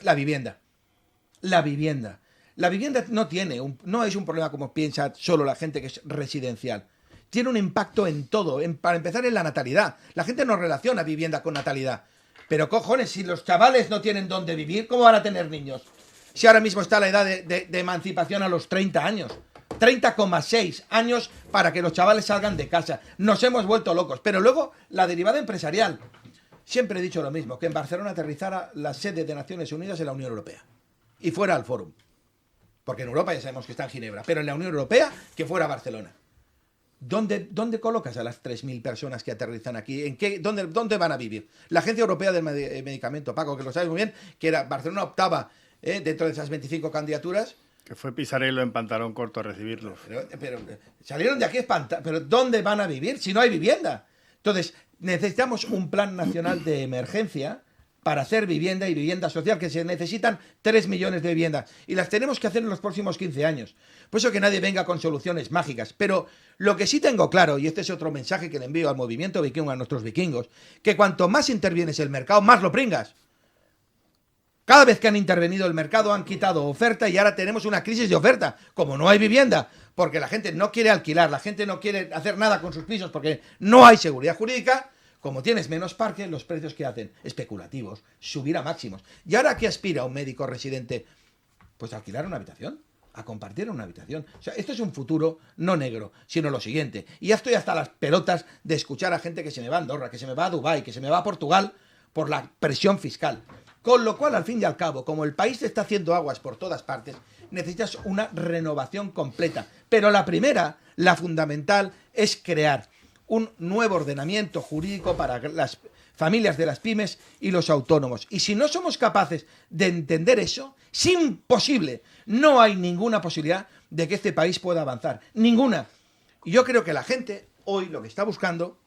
la vivienda. La vivienda. La vivienda no es un problema como piensa solo la gente que es residencial. Tiene un impacto en todo, para empezar en la natalidad. La gente no relaciona vivienda con natalidad. Pero cojones, si los chavales no tienen dónde vivir, ¿cómo van a tener niños? Si ahora mismo está la edad de emancipación a los 30 años. 30,6 años para que los chavales salgan de casa. Nos hemos vuelto locos. Pero luego, la derivada empresarial. Siempre he dicho lo mismo, que en Barcelona aterrizara la sede de Naciones Unidas en la Unión Europea. Y fuera al Fórum. Porque en Europa ya sabemos que está en Ginebra. Pero en la Unión Europea, que fuera Barcelona. ¿Dónde colocas a las 3.000 personas que aterrizan aquí? ¿Dónde van a vivir? La Agencia Europea del Medicamento, Paco, que lo sabes muy bien, que Barcelona optaba dentro de esas 25 candidaturas. Que fue Pisarello en pantalón corto a recibirlos. Pero salieron de aquí espantados. ¿Pero dónde van a vivir si no hay vivienda? Entonces, necesitamos un plan nacional de emergencia para hacer vivienda y vivienda social, que se necesitan 3 millones de viviendas. Y las tenemos que hacer en los próximos 15 años. Por eso que nadie venga con soluciones mágicas. Pero lo que sí tengo claro, y este es otro mensaje que le envío al movimiento vikingo, a nuestros vikingos, que cuanto más intervienes el mercado, más lo pringas. Cada vez que han intervenido el mercado han quitado oferta y ahora tenemos una crisis de oferta. Como no hay vivienda, porque la gente no quiere alquilar, la gente no quiere hacer nada con sus pisos porque no hay seguridad jurídica, como tienes menos parque, los precios que hacen, especulativos, subir a máximos. ¿Y ahora qué aspira un médico residente? Pues a alquilar una habitación, a compartir una habitación. O sea, esto es un futuro no negro, sino lo siguiente. Y ya estoy hasta las pelotas de escuchar a gente que se me va a Andorra, que se me va a Dubái, que se me va a Portugal por la presión fiscal. Con lo cual, al fin y al cabo, como el país está haciendo aguas por todas partes, necesitas una renovación completa. Pero la primera, la fundamental, es crear un nuevo ordenamiento jurídico para las familias de las pymes y los autónomos. Y si no somos capaces de entender eso, es imposible. No hay ninguna posibilidad de que este país pueda avanzar. Ninguna. Y yo creo que la gente hoy lo que está buscando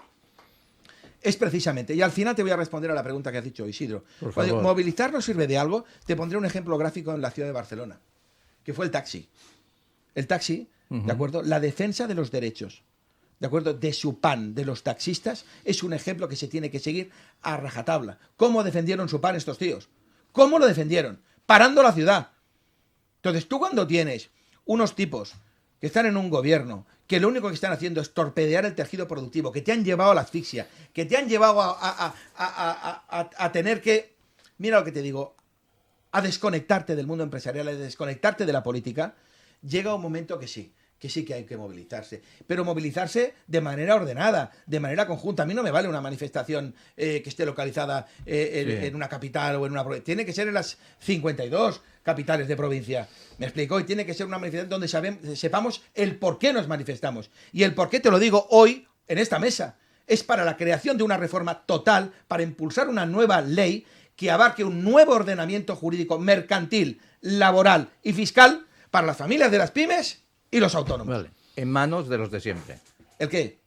es precisamente, y al final te voy a responder a la pregunta que has dicho, Isidro. Cuando movilizar no sirve de algo, te pondré un ejemplo gráfico en la ciudad de Barcelona, que fue el taxi. El taxi, ¿de acuerdo? La defensa de los derechos, ¿de acuerdo? De su pan, de los taxistas, es un ejemplo que se tiene que seguir a rajatabla. ¿Cómo defendieron su pan estos tíos? ¿Cómo lo defendieron? Parando la ciudad. Entonces, tú cuando tienes unos tipos que están en un gobierno, que lo único que están haciendo es torpedear el tejido productivo, que te han llevado a la asfixia, que te han llevado a tener que, mira lo que te digo, a desconectarte del mundo empresarial, a desconectarte de la política, llega un momento que sí que hay que movilizarse, pero movilizarse de manera ordenada, de manera conjunta. A mí no me vale una manifestación que esté localizada en una capital o en una provincia. Tiene que ser en las 52 capitales de provincia. ¿Me explico? Y tiene que ser una manifestación donde sepamos el por qué nos manifestamos. Y el por qué te lo digo hoy en esta mesa. Es para la creación de una reforma total, para impulsar una nueva ley que abarque un nuevo ordenamiento jurídico mercantil, laboral y fiscal para las familias de las pymes y los autónomos. Vale. En manos de los de siempre. ¿El qué?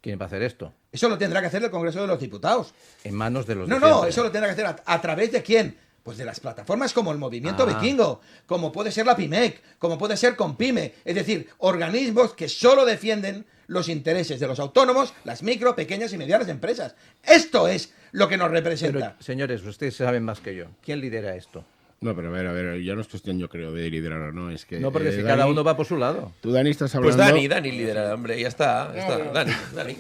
¿Quién va a hacer esto? Eso lo tendrá que hacer el Congreso de los Diputados. En manos de los de No, siempre. eso lo tendrá que hacer a través de quién. Pues de las plataformas como el Movimiento Vikingo, como puede ser la PIMEC, como puede ser Compyme, es decir, organismos que solo defienden los intereses de los autónomos, las micro, pequeñas y medianas empresas. Esto es lo que nos representa. Pero, señores, ustedes saben más que yo. ¿Quién lidera esto? No, pero a ver, ya no es cuestión, yo creo, de liderar o no. Es que, No, porque si Dani, cada uno va por su lado. Tú, Dani, estás Pues hablando... Dani lidera, hombre, ya está. Dani.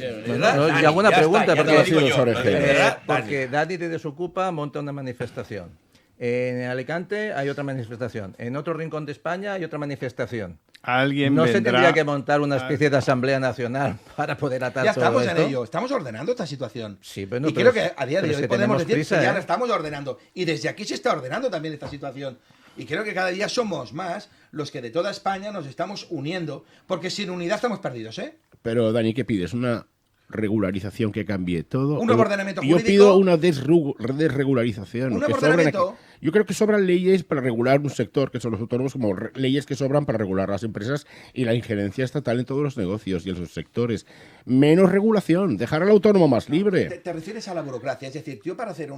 Yo hago una pregunta, ya porque te lo digo los yo. orejeros. porque Dani te desocupa, monta una manifestación. En Alicante hay otra manifestación. En otro rincón de España hay otra manifestación. Alguien ¿No se vendrá... tendría que montar una especie de asamblea nacional para poder atar Ya todo estamos esto? en ello, estamos ordenando esta situación. Sí, pero no, y pero creo que a día de pero hoy es que podemos tenemos decir prisa, que ya ¿eh? la estamos ordenando. Y desde aquí se está ordenando también esta situación. Y creo que cada día somos más los que de toda España nos estamos uniendo, porque sin unidad estamos perdidos, ¿eh? Pero, Dani, ¿qué pides? ¿Una regularización que cambie todo? Un nuevo ordenamiento Yo jurídico. pido una desregularización. Un que nuevo sobren ordenamiento. aquí. Yo creo que sobran leyes para regular un sector, que son los autónomos, como leyes que sobran para regular las empresas y la injerencia estatal en todos los negocios y en sus sectores. Menos regulación, dejar al autónomo más libre. Te refieres a la burocracia, es decir, yo para hacer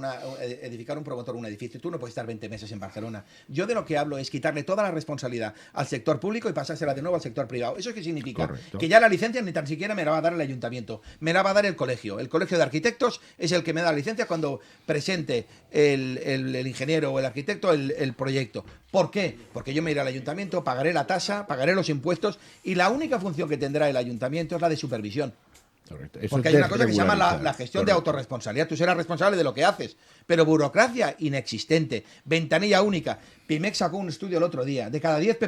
edificar un promotor un edificio, tú no puedes estar 20 meses en Barcelona. Yo de lo que hablo es quitarle toda la responsabilidad al sector público y pasársela de nuevo al sector privado. ¿Eso qué significa? Correcto. Que ya la licencia ni tan siquiera me la va a dar el ayuntamiento, me la va a dar el colegio. El colegio de arquitectos es el que me da la licencia cuando presente el ingeniero o el arquitecto el proyecto. ¿Por qué? Porque yo me iré al ayuntamiento, pagaré la tasa, pagaré los impuestos y la única función que tendrá el ayuntamiento es la de supervisión. Correcto. Eso Porque es hay una cosa que se llama la desregularizar. gestión de Correcto. autorresponsabilidad. Tú serás responsable de lo que haces. Pero burocracia inexistente. Ventanilla única. Pimex sacó un estudio el otro día. De cada 10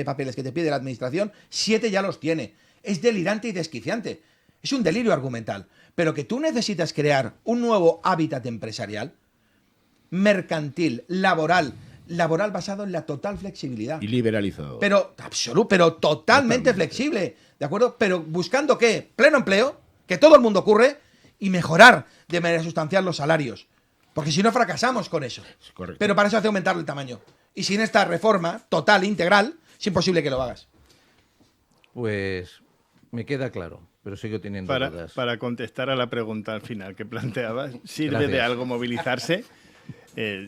papeles que te pide la administración, 7 ya los tiene. Es delirante y desquiciante. Es un delirio argumental. Pero que tú necesitas crear un nuevo hábitat empresarial, mercantil, laboral basado en la total flexibilidad. Y liberalizado. Pero totalmente flexible, ¿de acuerdo? Pero buscando ¿qué? Pleno empleo, que todo el mundo ocurre, y mejorar de manera sustancial los salarios. Porque si no fracasamos con eso. Correcto. Pero para eso hace aumentar el tamaño. Y sin esta reforma total, integral, es imposible que lo hagas. Pues me queda claro, pero sigo teniendo dudas. Para contestar a la pregunta al final que planteabas, ¿sirve Gracias. de algo movilizarse?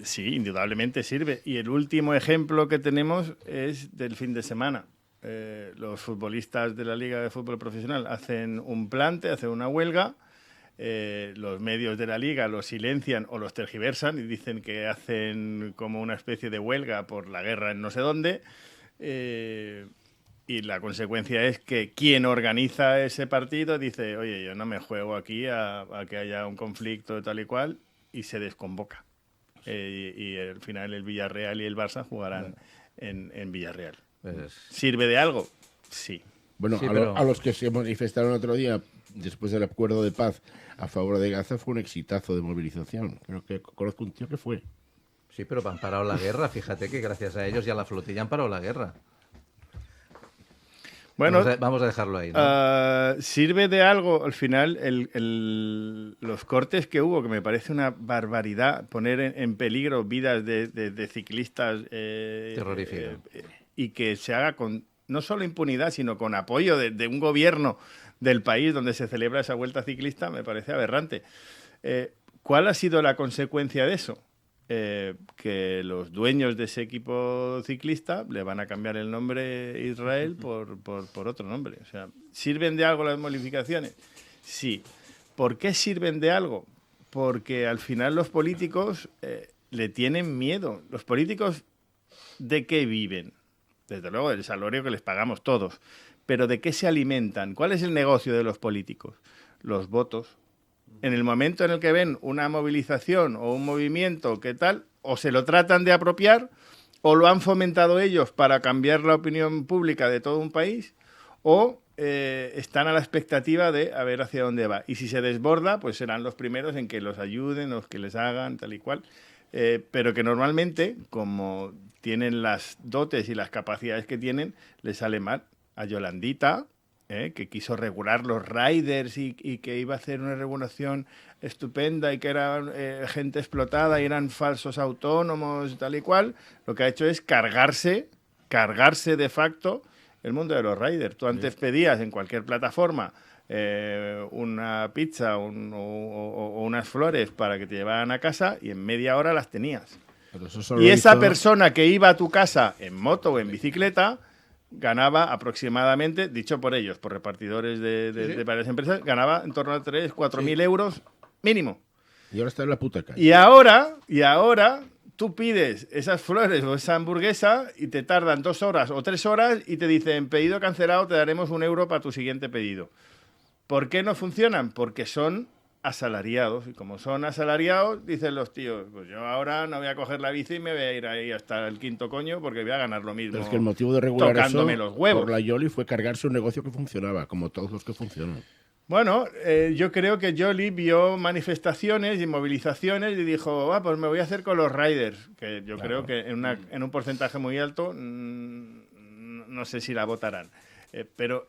Sí, indudablemente sirve. Y el último ejemplo que tenemos es del fin de semana. Los futbolistas de la Liga de Fútbol Profesional hacen un plante, hacen una huelga. Los medios de la Liga los silencian o los tergiversan y dicen que hacen como una especie de huelga por la guerra en no sé dónde. Y la consecuencia es que quien organiza ese partido dice, oye, yo no me juego aquí a que haya un conflicto tal y cual, y se desconvoca. Y al final el Villarreal y el Barça jugarán en Villarreal. Pues, ¿Sirve de algo? Sí. Bueno, Sí, a, pero- a los que se manifestaron otro día, después del acuerdo de paz a favor de Gaza, fue un exitazo de movilización. Creo que conozco un tío que fue. sí, pero han parado la guerra. Fíjate que gracias a ellos ya la flotilla han parado la guerra. Bueno, Vamos a dejarlo ahí, ¿no? sirve de algo al final los cortes que hubo, que me parece una barbaridad, poner en peligro vidas de ciclistas Terrorífico. Y que se haga con no solo impunidad, sino con apoyo de un gobierno del país donde se celebra esa vuelta ciclista, me parece aberrante. ¿Cuál ha sido la consecuencia de eso? Que los dueños de ese equipo ciclista le van a cambiar el nombre Israel por otro nombre. O sea, ¿sirven de algo las modificaciones? Sí. ¿Por qué sirven de algo? Porque al final los políticos le tienen miedo. Los políticos, ¿de qué viven? Desde luego, del salario que les pagamos todos. Pero ¿de qué se alimentan? ¿Cuál es el negocio de los políticos? Los votos. En el momento en el que ven una movilización o un movimiento, ¿qué tal? O se lo tratan de apropiar o lo han fomentado ellos para cambiar la opinión pública de todo un país, o están a la expectativa de a ver hacia dónde va. Y si se desborda, pues serán los primeros en que los ayuden, los que les hagan, tal y cual. Pero que normalmente, como tienen las dotes y las capacidades que tienen, les sale mal. A Yolandita, que quiso regular los riders y que iba a hacer una regulación estupenda y que era gente explotada y eran falsos autónomos, tal y cual, lo que ha hecho es cargarse de facto el mundo de los riders. Tú antes pedías en cualquier plataforma una pizza o unas flores para que te llevaran a casa y en media hora las tenías. Y esa persona que iba a tu casa en moto o en bicicleta ganaba aproximadamente, dicho por ellos, por repartidores de varias empresas, ganaba en torno a 3.000, 4.000 euros mínimo. Y ahora está en la puta calle. Y ahora tú pides esas flores o esa hamburguesa y te tardan 2 horas o 3 horas y te dicen, pedido cancelado, te daremos 1 euro para tu siguiente pedido. ¿Por qué no funcionan? Porque son asalariados. Y como son asalariados, dicen los tíos, pues yo ahora no voy a coger la bici y me voy a ir ahí hasta el quinto coño porque voy a ganar lo mismo. Pero es que el motivo de regular tocándome eso los huevos. por la Yoli fue cargarse un negocio que funcionaba, como todos los que funcionan. Bueno, yo creo que Yoli vio manifestaciones y movilizaciones y dijo, pues me voy a hacer con los riders, que yo creo que en un porcentaje muy alto, no sé si la votarán, pero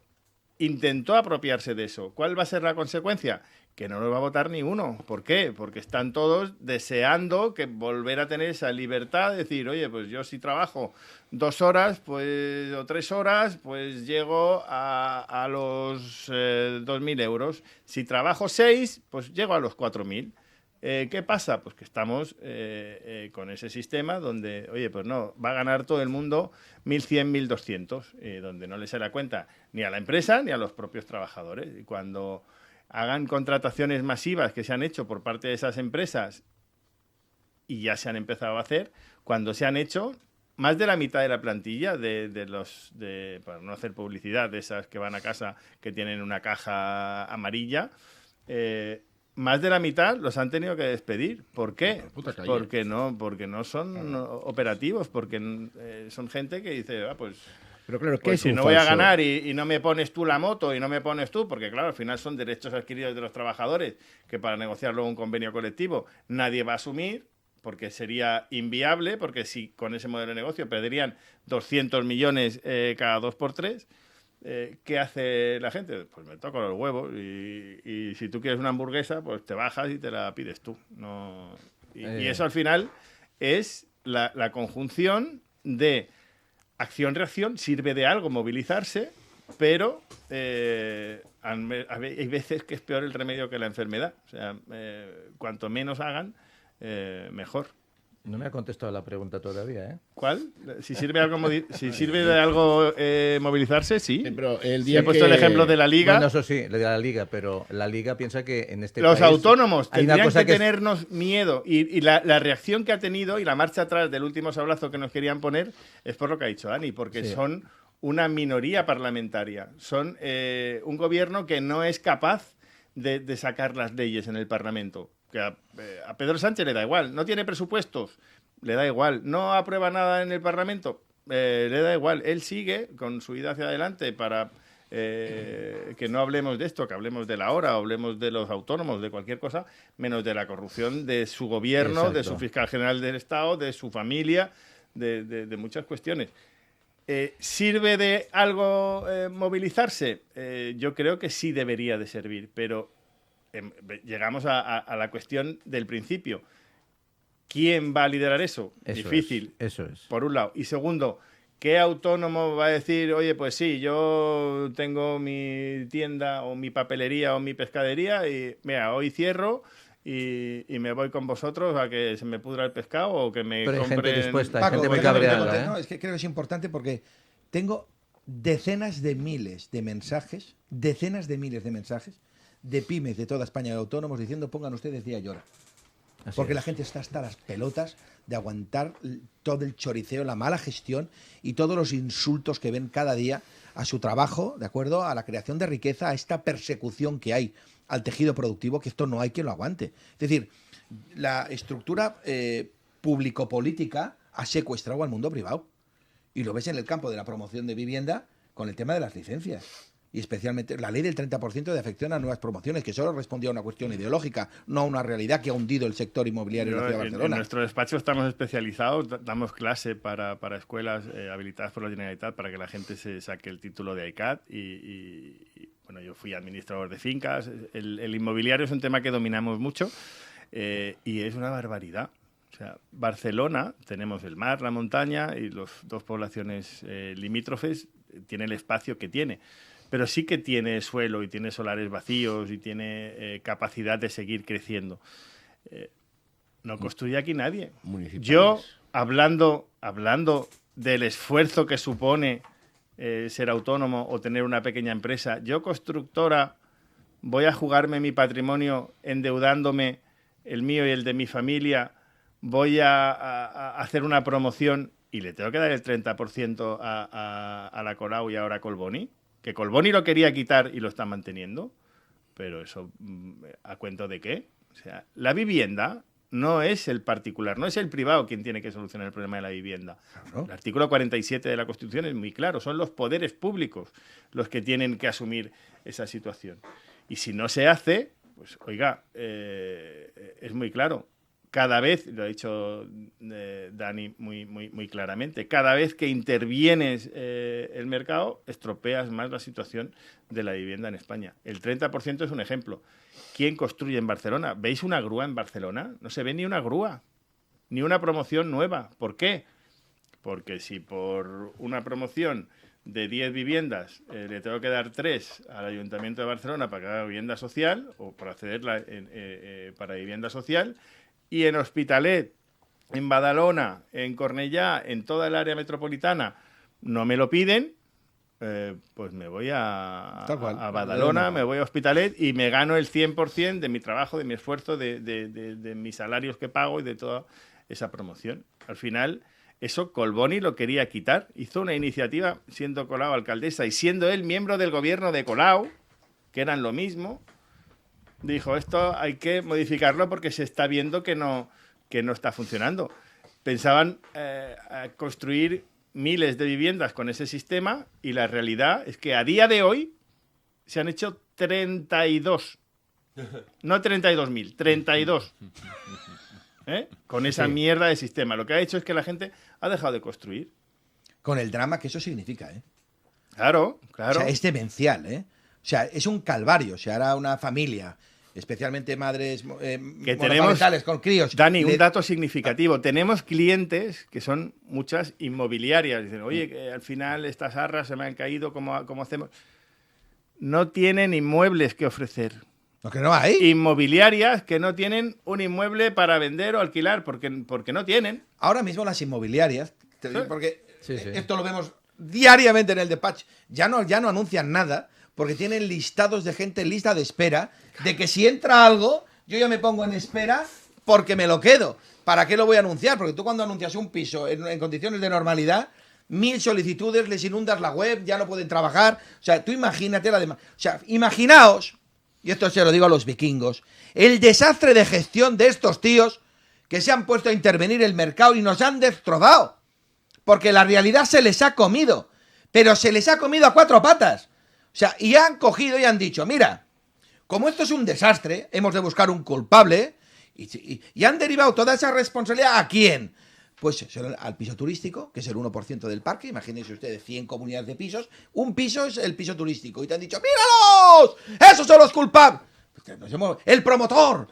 intentó apropiarse de eso. ¿Cuál va a ser la consecuencia? Que no lo va a votar ni uno. ¿Por qué? Porque están todos deseando que volver a tener esa libertad de decir, oye, pues yo si trabajo 2 horas pues, o 3 horas, pues llego a los 2.000 euros. Si trabajo 6, pues llego a los 4.000. ¿Qué pasa? Pues que estamos con ese sistema donde, oye, pues no, va a ganar todo el mundo 1.100, 1.200, donde no les hará cuenta ni a la empresa ni a los propios trabajadores. Y cuando hagan contrataciones masivas que se han hecho por parte de esas empresas y ya se han empezado a hacer, cuando se han hecho más de la mitad de la plantilla para no hacer publicidad, de esas que van a casa que tienen una caja amarilla, más de la mitad los han tenido que despedir. ¿Por qué? Porque no son operativos, porque son gente que dice, pues... Pero claro, ¿qué pues es si un no voy a falso? ganar y no me pones tú la moto y no me pones tú, porque claro, al final son derechos adquiridos de los trabajadores que para negociar luego un convenio colectivo nadie va a asumir, porque sería inviable, porque si con ese modelo de negocio perderían 200 millones cada 2 por 3, ¿qué hace la gente? Pues me toco los huevos y si tú quieres una hamburguesa, pues te bajas y te la pides tú. Y eso al final es la conjunción de acción-reacción. Sirve de algo movilizarse, pero hay veces que es peor el remedio que la enfermedad. O sea, cuanto menos hagan, mejor. No me ha contestado la pregunta todavía, ¿eh? ¿Cuál? Si sirve de algo movilizarse, sí. Pero el día he puesto el ejemplo de la Liga. Bueno, eso sí, de la Liga, pero la Liga piensa que en este los país autónomos hay una tendrían cosa que tenernos miedo. Y la reacción que ha tenido y la marcha atrás del último sablazo que nos querían poner es por lo que ha dicho Dani, porque Sí. son una minoría parlamentaria. Son un gobierno que no es capaz de sacar las leyes en el Parlamento. Que a Pedro Sánchez le da igual. No tiene presupuestos, le da igual. No aprueba nada en el Parlamento, le da igual. Él sigue con su ida hacia adelante para que no hablemos de esto, que hablemos de la hora, o hablemos de los autónomos, de cualquier cosa, menos de la corrupción de su gobierno, Exacto. de su fiscal general del Estado, de su familia, de muchas cuestiones. ¿Sirve de algo movilizarse? Yo creo que sí debería de servir, pero llegamos a la cuestión del principio. ¿Quién va a liderar eso? Difícil. Eso es. Por un lado. Y segundo, ¿qué autónomo va a decir, oye, pues sí, yo tengo mi tienda o mi papelería o mi pescadería y, mira, hoy cierro y me voy con vosotros a que se me pudra el pescado o que me Pero hay gente compren... dispuesta, hay Paco, gente muy perdóname, cabreada, ¿eh? no, es que creo que es importante porque tengo decenas de miles de mensajes de pymes de toda España, de autónomos, diciendo pongan ustedes día y hora. Así Porque es. la gente está hasta las pelotas de aguantar todo el choriceo, la mala gestión y todos los insultos que ven cada día a su trabajo, ¿de acuerdo? A la creación de riqueza, a esta persecución que hay al tejido productivo, que esto no hay quien lo aguante. Es decir, la estructura público-política ha secuestrado al mundo privado. Y lo ves en el campo de la promoción de vivienda con el tema de las licencias. Y especialmente la ley del 30% de afección a nuevas promociones, que solo respondía a una cuestión ideológica, no a una realidad que ha hundido el sector inmobiliario en la ciudad de Barcelona. En nuestro despacho estamos especializados, damos clase para escuelas habilitadas por la Generalitat para que la gente se saque el título de ICAT bueno, yo fui administrador de fincas. El inmobiliario es un tema que dominamos mucho y es una barbaridad. O sea, Barcelona, tenemos el mar, la montaña y las dos poblaciones limítrofes, tiene el espacio que tiene. Pero sí que tiene suelo y tiene solares vacíos y tiene capacidad de seguir creciendo. No construye aquí nadie. Yo, hablando del esfuerzo que supone ser autónomo o tener una pequeña empresa, yo, constructora, voy a jugarme mi patrimonio endeudándome, el mío y el de mi familia, voy a hacer una promoción y le tengo que dar el 30% a la Colau y ahora a Colboni. Que Colboni lo quería quitar y lo está manteniendo, pero eso, ¿a cuento de qué? O sea, la vivienda no es el particular, no es el privado quien tiene que solucionar el problema de la vivienda. Claro. El artículo 47 de la Constitución es muy claro, son los poderes públicos los que tienen que asumir esa situación. Y si no se hace, pues oiga, es muy claro. Cada vez, lo ha dicho Dani muy claramente, cada vez que intervienes el mercado, estropeas más la situación de la vivienda en España. El 30% es un ejemplo. ¿Quién construye en Barcelona? ¿Veis una grúa en Barcelona? No se ve ni una grúa, ni una promoción nueva. ¿Por qué? Porque si por una promoción de 10 viviendas le tengo que dar 3 al Ayuntamiento de Barcelona para que haga vivienda social o para accederla para vivienda social, y en Hospitalet, en Badalona, en Cornellá, en toda el área metropolitana, no me lo piden, pues me voy a Badalona, me voy a Hospitalet y me gano el 100% de mi trabajo, de mi esfuerzo, de mis salarios que pago y de toda esa promoción. Al final, eso Colboni lo quería quitar. Hizo una iniciativa, siendo Colau alcaldesa y siendo él miembro del gobierno de Colau, que eran lo mismo. Dijo, esto hay que modificarlo porque se está viendo que no está funcionando. Pensaban construir miles de viviendas con ese sistema y la realidad es que a día de hoy se han hecho 32. No 32.000, 32. Con esa mierda de sistema. Lo que ha hecho es que la gente ha dejado de construir. Con el drama que eso significa, Claro. O sea, es demencial, O sea, es un calvario. Se hará una familia, especialmente madres que tenemos con críos. Dani, un dato significativo. Tenemos clientes que son muchas inmobiliarias. Dicen, oye, que al final estas arras se me han caído, ¿cómo hacemos? No tienen inmuebles que ofrecer. ¿Lo que no hay? Inmobiliarias que no tienen un inmueble para vender o alquilar porque no tienen. Ahora mismo las inmobiliarias, porque esto lo vemos diariamente en el despacho, ya no anuncian nada porque tienen listados de gente en lista de espera de que si entra algo, yo ya me pongo en espera porque me lo quedo. ¿Para qué lo voy a anunciar? Porque tú cuando anuncias un piso en condiciones de normalidad, 1000 solicitudes, les inundas la web, ya no pueden trabajar. O sea, tú imagínate la demás. O sea, imaginaos, y esto se lo digo a los vikingos, el desastre de gestión de estos tíos que se han puesto a intervenir el mercado y nos han destrozado. Porque la realidad se les ha comido. Pero se les ha comido a 4 patas. O sea, y han cogido y han dicho, mira, como esto es un desastre, hemos de buscar un culpable, y han derivado toda esa responsabilidad ¿a quién? Pues al piso turístico, que es el 1% del parque. Imagínense ustedes 100 comunidades de pisos, un piso es el piso turístico, y te han dicho, ¡míralos! ¡Esos son los culpables! El promotor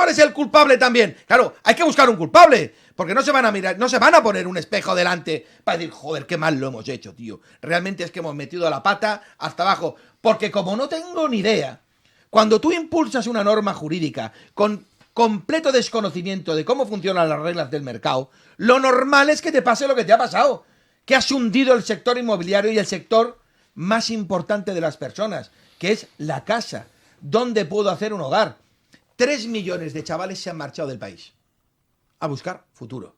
es el culpable también. Claro, hay que buscar un culpable, porque no se van a mirar, no se van a poner un espejo delante para decir, joder, qué mal lo hemos hecho, tío. Realmente es que hemos metido la pata hasta abajo, porque como no tengo ni idea, cuando tú impulsas una norma jurídica con completo desconocimiento de cómo funcionan las reglas del mercado, lo normal es que te pase lo que te ha pasado, que has hundido el sector inmobiliario y el sector más importante de las personas, que es la casa. ¿Dónde puedo hacer un hogar? 3 millones de chavales se han marchado del país a buscar futuro.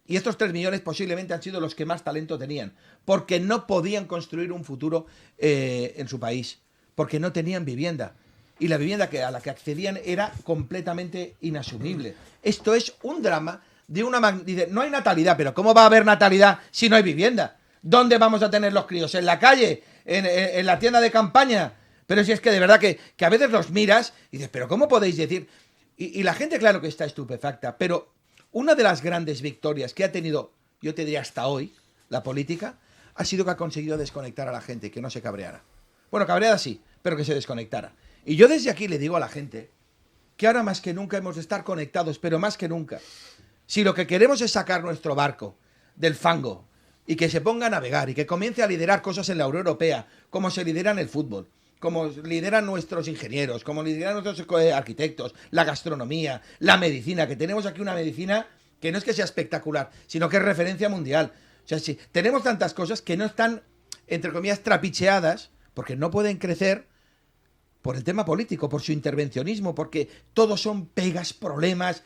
Y estos 3 millones posiblemente han sido los que más talento tenían, porque no podían construir un futuro en su país, porque no tenían vivienda. Y la vivienda a la que accedían era completamente inasumible. Esto es un drama Dice, no hay natalidad, pero ¿cómo va a haber natalidad si no hay vivienda? ¿Dónde vamos a tener los críos? ¿En la calle? ¿En la tienda de campaña? Pero si es que de verdad que a veces los miras y dices, ¿pero cómo podéis decir? Y la gente, claro que está estupefacta, pero una de las grandes victorias que ha tenido, yo te diría hasta hoy, la política, ha sido que ha conseguido desconectar a la gente, que no se cabreara. Bueno, cabreada sí, pero que se desconectara. Y yo desde aquí le digo a la gente que ahora más que nunca hemos de estar conectados, pero más que nunca. Si lo que queremos es sacar nuestro barco del fango y que se ponga a navegar y que comience a liderar cosas en la Unión Europea, como se lidera en el fútbol, como lideran nuestros ingenieros, como lideran nuestros arquitectos, la gastronomía, la medicina, que tenemos aquí una medicina que no es que sea espectacular, sino que es referencia mundial. O sea, sí, tenemos tantas cosas que no están, entre comillas, trapicheadas, porque no pueden crecer por el tema político, por su intervencionismo, porque todos son pegas, problemas.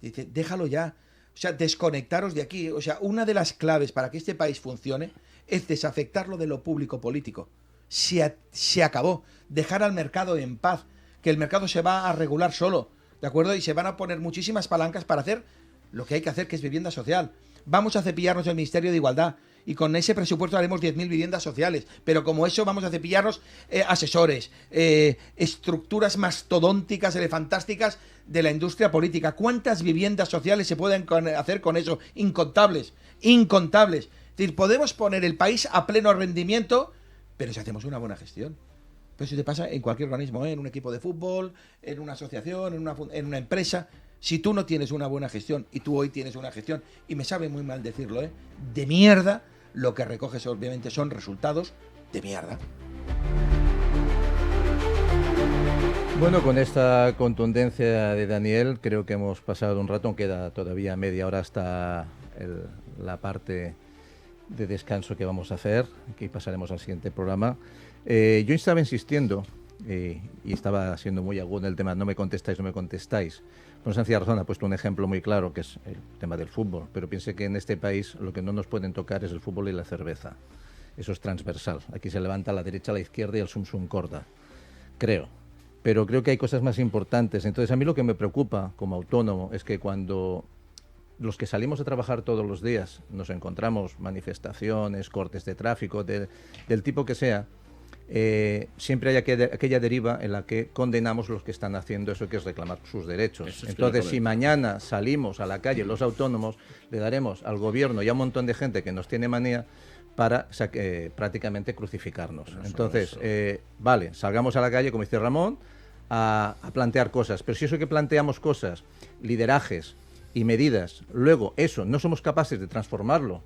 Dice, déjalo ya. O sea, desconectaros de aquí. O sea, una de las claves para que este país funcione es desafectarlo de lo público político. Se acabó. Dejar al mercado en paz, que el mercado se va a regular solo, ¿de acuerdo? Y se van a poner muchísimas palancas para hacer lo que hay que hacer, que es vivienda social. Vamos a cepillarnos el Ministerio de Igualdad y con ese presupuesto haremos 10.000 viviendas sociales, pero como eso vamos a cepillarnos asesores, estructuras mastodónticas, elefantásticas de la industria política. ¿Cuántas viviendas sociales se pueden hacer con eso? Incontables, incontables. Es decir, podemos poner el país a pleno rendimiento, pero si hacemos una buena gestión. Pero eso te pasa en cualquier organismo, en un equipo de fútbol, en una asociación, en una empresa. Si tú no tienes una buena gestión, y tú hoy tienes una gestión, y me sabe muy mal decirlo, de mierda, lo que recoges obviamente son resultados de mierda. Bueno, con esta contundencia de Daniel, creo que hemos pasado un rato, queda todavía media hora hasta la parte de descanso que vamos a hacer, que pasaremos al siguiente programa. Yo estaba insistiendo, y estaba siendo muy agudo en el tema, no me contestáis. Con sencilla razón, ha puesto un ejemplo muy claro, que es el tema del fútbol, pero piense que en este país lo que no nos pueden tocar es el fútbol y la cerveza. Eso es transversal. Aquí se levanta a la derecha, a la izquierda y el sum corda, creo. Pero creo que hay cosas más importantes. Entonces, a mí lo que me preocupa como autónomo es que cuando los que salimos a trabajar todos los días nos encontramos manifestaciones, cortes de tráfico, del tipo que sea, siempre hay aquella deriva en la que condenamos los que están haciendo eso, que es reclamar sus derechos. Entonces, si mañana salimos a la calle los autónomos, le daremos al gobierno y a un montón de gente que nos tiene manía para prácticamente crucificarnos. Entonces, vale, salgamos a la calle, como dice Ramón, a plantear cosas, pero si eso que planteamos cosas, liderajes y medidas, luego eso no somos capaces de transformarlo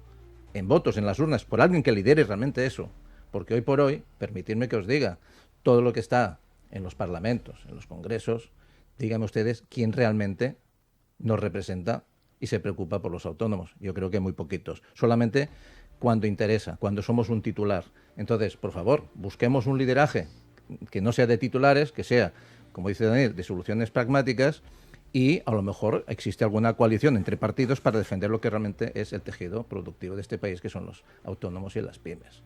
en votos en las urnas por alguien que lidere realmente eso. Porque hoy por hoy, permitidme que os diga, todo lo que está en los parlamentos, en los congresos, díganme ustedes quién realmente nos representa y se preocupa por los autónomos. Yo creo que muy poquitos. Solamente cuando interesa, cuando somos un titular. Entonces, por favor, busquemos un lideraje que no sea de titulares, que sea, como dice Daniel, de soluciones pragmáticas, y a lo mejor existe alguna coalición entre partidos para defender lo que realmente es el tejido productivo de este país, que son los autónomos y las pymes.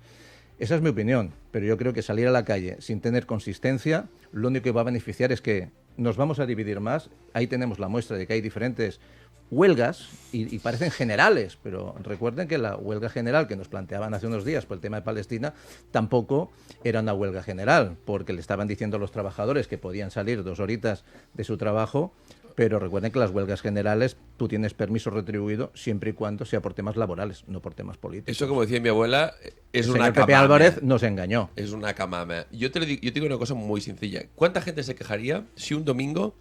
Esa es mi opinión, pero yo creo que salir a la calle sin tener consistencia, lo único que va a beneficiar es que nos vamos a dividir más. Ahí tenemos la muestra de que hay diferentes huelgas y parecen generales, pero recuerden que la huelga general que nos planteaban hace unos días por el tema de Palestina tampoco era una huelga general, porque le estaban diciendo a los trabajadores que podían salir 2 horitas de su trabajo. Pero recuerden que las huelgas generales, tú tienes permiso retribuido siempre y cuando sea por temas laborales, no por temas políticos. Eso, como decía mi abuela, es el una señor Pepe Álvarez nos engañó. Es una camama. Yo te digo una cosa muy sencilla. ¿Cuánta gente se quejaría si un domingo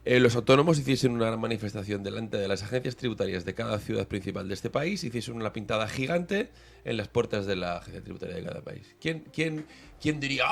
los autónomos hiciesen una manifestación delante de las agencias tributarias de cada ciudad principal de este país, hiciesen una pintada gigante en las puertas de la agencia tributaria de cada país? ¿Quién diría,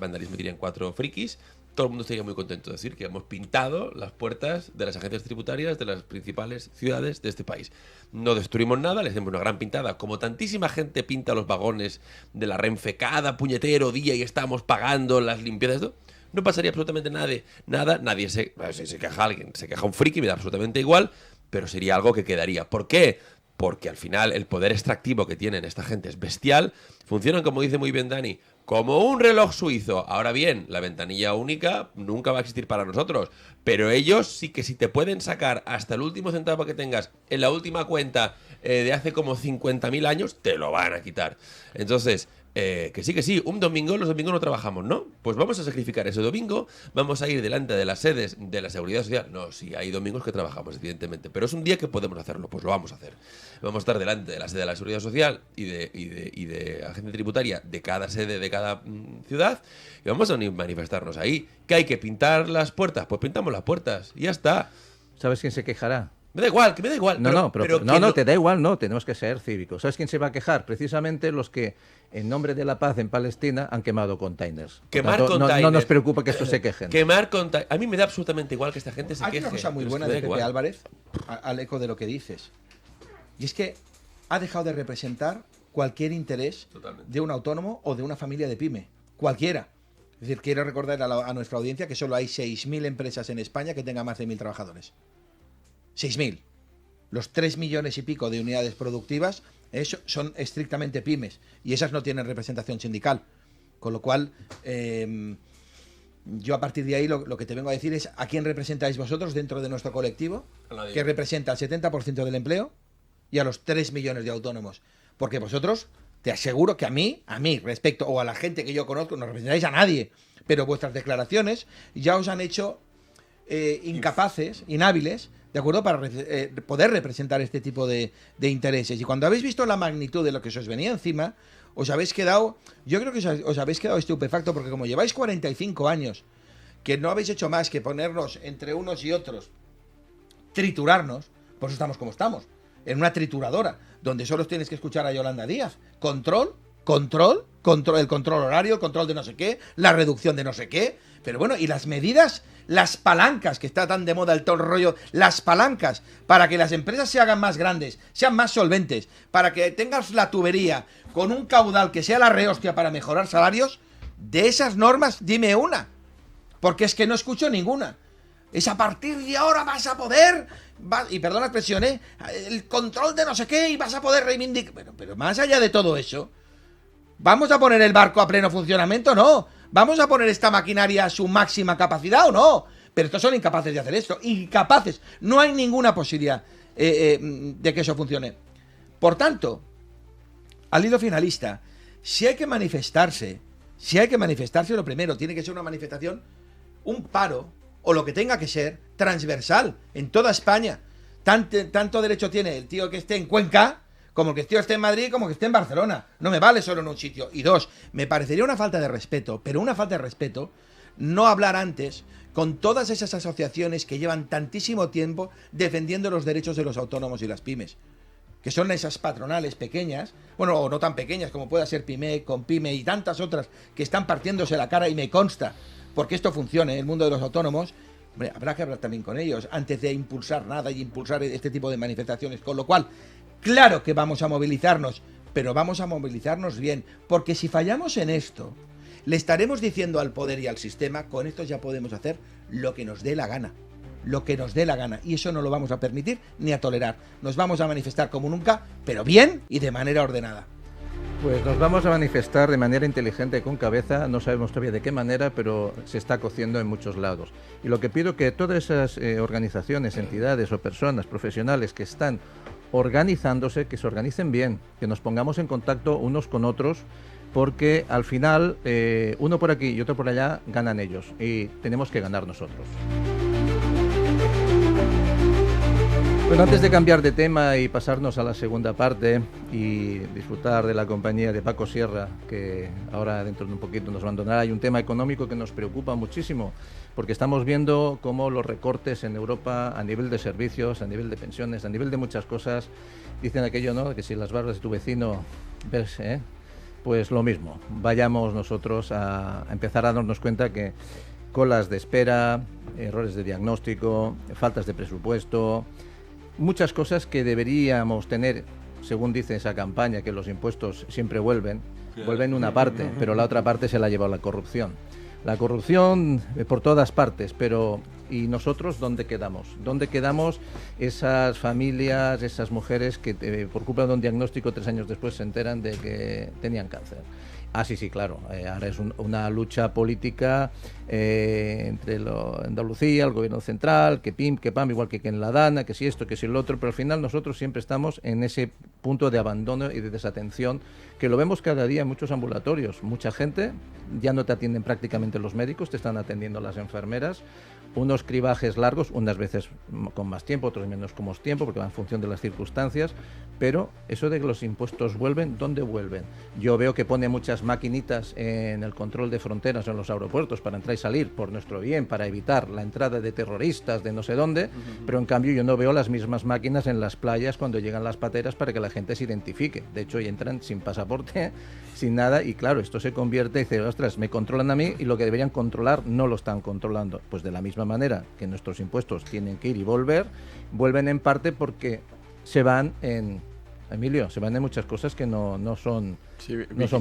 vandalismo? Dirían 4 frikis. Todo el mundo estaría muy contento de decir que hemos pintado las puertas de las agencias tributarias de las principales ciudades de este país. No destruimos nada, le hacemos una gran pintada. Como tantísima gente pinta los vagones de la Renfe cada puñetero día y estamos pagando las limpiezas, no pasaría absolutamente nada. Nadie si se queja alguien, se queja un friki, me da absolutamente igual, pero sería algo que quedaría. ¿Por qué? porque al final el poder extractivo que tienen esta gente es bestial. Funcionan, como dice muy bien Dani, como un reloj suizo. Ahora bien, la ventanilla única nunca va a existir para nosotros, pero ellos sí que si te pueden sacar hasta el último centavo que tengas en la última cuenta de hace como 50.000 años, te lo van a quitar. Entonces, que sí, un domingo, los domingos no trabajamos, ¿no? Pues vamos a sacrificar ese domingo, vamos a ir delante de las sedes de la Seguridad Social. No, sí, hay domingos que trabajamos, evidentemente, pero es un día que podemos hacerlo, pues lo vamos a hacer. Vamos a estar delante de la sede de la Seguridad Social y de agencia tributaria de cada sede de cada ciudad y vamos a manifestarnos ahí. ¿Que hay que pintar las puertas? Pues pintamos las puertas y ya está. ¿Sabes quién se quejará? Me da igual, que me da igual. No, te da igual, no, tenemos que ser cívicos. ¿Sabes quién se va a quejar? Precisamente los que, en nombre de la paz en Palestina, han quemado containers. No nos preocupa que estos se quejen. Quemar containers. A mí me da absolutamente igual que esta gente se queje. Hay una cosa muy buena de Pepe Álvarez, al eco de lo que dices. Y es que ha dejado de representar cualquier interés de un autónomo o de una familia de pyme. Cualquiera. Es decir, quiero recordar a nuestra audiencia que solo hay 6.000 empresas en España que tengan más de 1.000 trabajadores. 6.000. Los 3 millones y pico de unidades productivas son estrictamente pymes y esas no tienen representación sindical. Con lo cual, yo a partir de ahí lo que te vengo a decir es ¿a quién representáis vosotros dentro de nuestro colectivo? Que representa al 70% del empleo y a los 3 millones de autónomos. Porque vosotros, te aseguro que a mí respecto, o a la gente que yo conozco, no representáis a nadie, pero vuestras declaraciones ya os han hecho incapaces, inhábiles, ¿de acuerdo? Para poder representar este tipo de intereses. Y cuando habéis visto la magnitud de lo que se os venía encima, os habéis quedado, yo creo que os habéis quedado estupefacto, porque como lleváis 45 años, que no habéis hecho más que ponernos entre unos y otros, triturarnos, por eso estamos como estamos, en una trituradora, donde solo tienes que escuchar a Yolanda Díaz. Control, el control horario, el control de no sé qué, la reducción de no sé qué. Pero bueno, y las medidas, las palancas, que está tan de moda el todo el rollo, las palancas para que las empresas se hagan más grandes, sean más solventes, para que tengas la tubería con un caudal que sea la rehostia para mejorar salarios, de esas normas dime una, porque es que no escucho ninguna. Es a partir de ahora vas a poder, y perdón la expresión, el control de no sé qué y vas a poder reivindicar. Pero más allá de todo eso, ¿vamos a poner el barco a pleno funcionamiento? No. ¿Vamos a poner esta maquinaria a su máxima capacidad o no? Pero estos son incapaces de hacer esto. Incapaces. No hay ninguna posibilidad de que eso funcione. Por tanto, al hilo finalista, si hay que manifestarse, lo primero, tiene que ser una manifestación, un paro, o lo que tenga que ser, transversal, en toda España. Tanto derecho tiene el tío que esté en Cuenca, como el que el tío esté en Madrid, como que esté en Barcelona. No me vale solo en un sitio. Y dos, me parecería una falta de respeto, pero una falta de respeto, no hablar antes con todas esas asociaciones que llevan tantísimo tiempo defendiendo los derechos de los autónomos y las pymes. Que son esas patronales pequeñas, bueno, o no tan pequeñas como pueda ser Pyme, Compyme y tantas otras que están partiéndose la cara, y me consta, porque esto funcione en el mundo de los autónomos. Hombre, habrá que hablar también con ellos antes de impulsar nada y impulsar este tipo de manifestaciones. Con lo cual, claro que vamos a movilizarnos, pero vamos a movilizarnos bien, porque si fallamos en esto, le estaremos diciendo al poder y al sistema, con esto ya podemos hacer lo que nos dé la gana. Lo que nos dé la gana. Y eso no lo vamos a permitir ni a tolerar. Nos vamos a manifestar como nunca, pero bien y de manera ordenada. Pues nos vamos a manifestar de manera inteligente, con cabeza, no sabemos todavía de qué manera, pero se está cociendo en muchos lados. Y lo que pido que todas esas organizaciones, entidades o personas profesionales que están organizándose, que se organicen bien, que nos pongamos en contacto unos con otros, porque al final uno por aquí y otro por allá ganan ellos y tenemos que ganar nosotros. Bueno, antes de cambiar de tema y pasarnos a la segunda parte y disfrutar de la compañía de Paco Sierra, que ahora dentro de un poquito nos abandonará, hay un tema económico que nos preocupa muchísimo, porque estamos viendo cómo los recortes en Europa a nivel de servicios, a nivel de pensiones, a nivel de muchas cosas, dicen aquello, ¿no?, que si las barbas de tu vecino ves, pues lo mismo. Vayamos nosotros a empezar a darnos cuenta que colas de espera, errores de diagnóstico, faltas de presupuesto, muchas cosas que deberíamos tener, según dice esa campaña, que los impuestos siempre vuelven una parte, pero la otra parte se la ha llevado la corrupción. La corrupción por todas partes, pero ¿Y nosotros dónde quedamos? ¿Dónde quedamos esas familias, esas mujeres que por culpa de un diagnóstico 3 años después se enteran de que tenían cáncer? Ah, sí, claro. Ahora es una lucha política entre Andalucía, el gobierno central, que pim, que pam, igual que en la Dana, que si esto, que si lo otro, pero al final nosotros siempre estamos en ese punto de abandono y de desatención, que lo vemos cada día en muchos ambulatorios. Mucha gente, ya no te atienden prácticamente los médicos, te están atendiendo las enfermeras, unos cribajes largos, unas veces con más tiempo, otros menos con más tiempo, porque va en función de las circunstancias, pero eso de que los impuestos vuelven, ¿dónde vuelven? Yo veo que pone muchas maquinitas en el control de fronteras en los aeropuertos para entrar y salir por nuestro bien, para evitar la entrada de terroristas de no sé dónde, pero en cambio yo no veo las mismas máquinas en las playas cuando llegan las pateras para que la gente se identifique. De hecho, y entran sin pasaporte, sin nada, y claro, esto se convierte y dice, ostras, me controlan a mí y lo que deberían controlar no lo están controlando. Pues de la misma manera que nuestros impuestos tienen que ir y volver, vuelven en parte porque se van en... Emilio, se van en muchas cosas que no son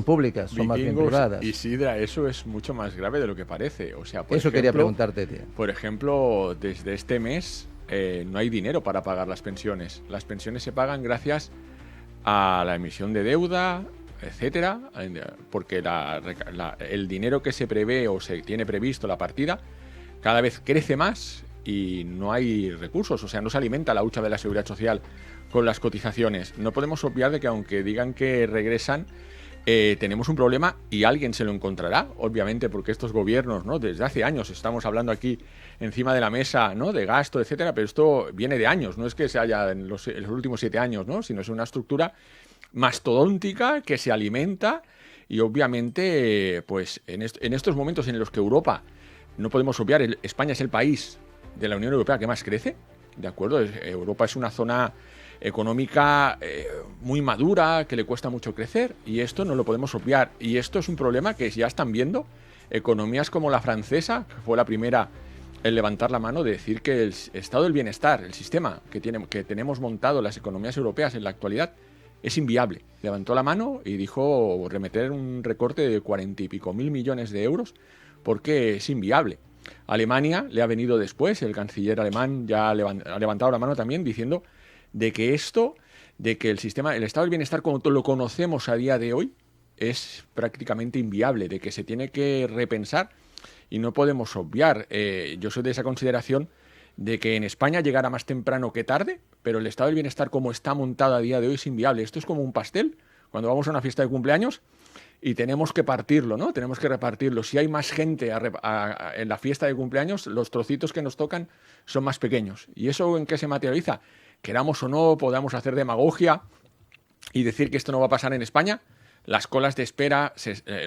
públicas, son más bien privadas. Y Sidra, eso es mucho más grave de lo que parece. O sea, eso quería preguntarte, tío. Por ejemplo, desde este mes no hay dinero para pagar las pensiones. Las pensiones se pagan gracias a la emisión de deuda, etcétera, porque el dinero que se prevé o se tiene previsto, la partida, cada vez crece más y no hay recursos. O sea, no se alimenta la hucha de la seguridad social con las cotizaciones. No podemos obviar de que aunque digan que regresan, tenemos un problema y alguien se lo encontrará, obviamente, porque estos gobiernos, ¿no? Desde hace años estamos hablando aquí encima de la mesa, ¿no? De gasto, etcétera, pero esto viene de años, no es que se haya en los últimos 7 años, ¿no? Sino es una estructura mastodóntica que se alimenta y obviamente, pues en estos momentos en los que Europa, no podemos obviar, España es el país de la Unión Europea que más crece, ¿de acuerdo? Europa es una zona económica muy madura, que le cuesta mucho crecer, y esto no lo podemos obviar. Y esto es un problema que ya están viendo economías como la francesa, que fue la primera en levantar la mano, de decir que el estado del bienestar, el sistema que tenemos montado las economías europeas en la actualidad, es inviable. Levantó la mano y dijo remeter un recorte de 40 y pico mil millones de euros porque es inviable. Alemania le ha venido después, el canciller alemán ya ha levantado la mano también diciendo de que el sistema, el estado del bienestar como lo conocemos a día de hoy, es prácticamente inviable, de que se tiene que repensar y no podemos obviar. Yo soy de esa consideración de que en España llegará más temprano que tarde, pero el estado del bienestar como está montado a día de hoy es inviable. Esto es como un pastel, cuando vamos a una fiesta de cumpleaños y tenemos que partirlo, ¿no? Tenemos que repartirlo. Si hay más gente en la fiesta de cumpleaños, los trocitos que nos tocan son más pequeños. ¿Y eso en qué se materializa? Queramos o no, podamos hacer demagogia y decir que esto no va a pasar en España. Las colas de espera,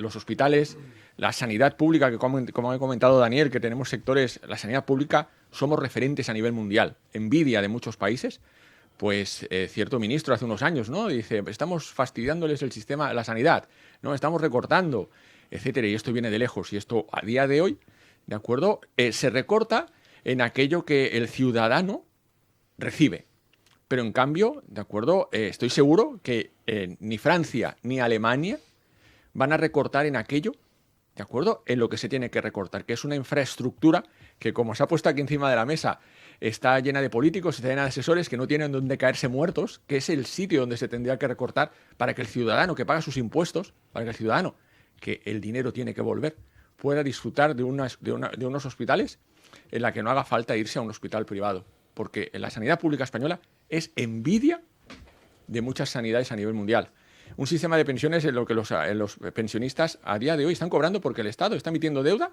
los hospitales, la sanidad pública, que como ha comentado Daniel, que tenemos sectores, la sanidad pública, somos referentes a nivel mundial. Envidia de muchos países. Pues cierto ministro hace unos años, ¿no? Dice, estamos fastidiándoles el sistema, la sanidad, ¿no? Estamos recortando, etcétera. Y esto viene de lejos. Y esto a día de hoy, ¿de acuerdo? Se recorta en aquello que el ciudadano recibe. Pero en cambio, ¿de acuerdo? Estoy seguro que ni Francia ni Alemania van a recortar en aquello, ¿de acuerdo? En lo que se tiene que recortar, que es una infraestructura que, como se ha puesto aquí encima de la mesa, está llena de políticos, está llena de asesores que no tienen donde caerse muertos, que es el sitio donde se tendría que recortar para que el ciudadano que paga sus impuestos, para que el ciudadano, que el dinero tiene que volver, pueda disfrutar de unos hospitales en la que no haga falta irse a un hospital privado. Porque la sanidad pública española es envidia de muchas sanidades a nivel mundial. Un sistema de pensiones en lo que los pensionistas a día de hoy están cobrando porque el Estado está emitiendo deuda,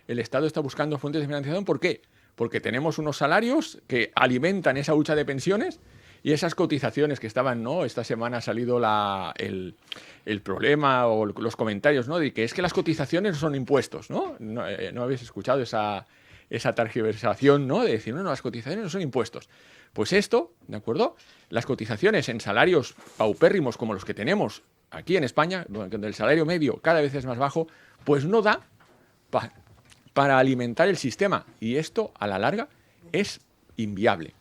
el Estado está buscando fuentes de financiación. ¿Por qué? Porque tenemos unos salarios que alimentan esa hucha de pensiones y esas cotizaciones que estaban, ¿no? Esta semana ha salido el problema o los comentarios, ¿no? De que es que las cotizaciones no son impuestos, ¿no? No habéis escuchado esa tergiversación, ¿no? De decir, no, las cotizaciones no son impuestos. Pues esto, ¿de acuerdo? Las cotizaciones en salarios paupérrimos como los que tenemos aquí en España, donde el salario medio cada vez es más bajo, pues no da para alimentar el sistema. Y esto, a la larga, es inviable.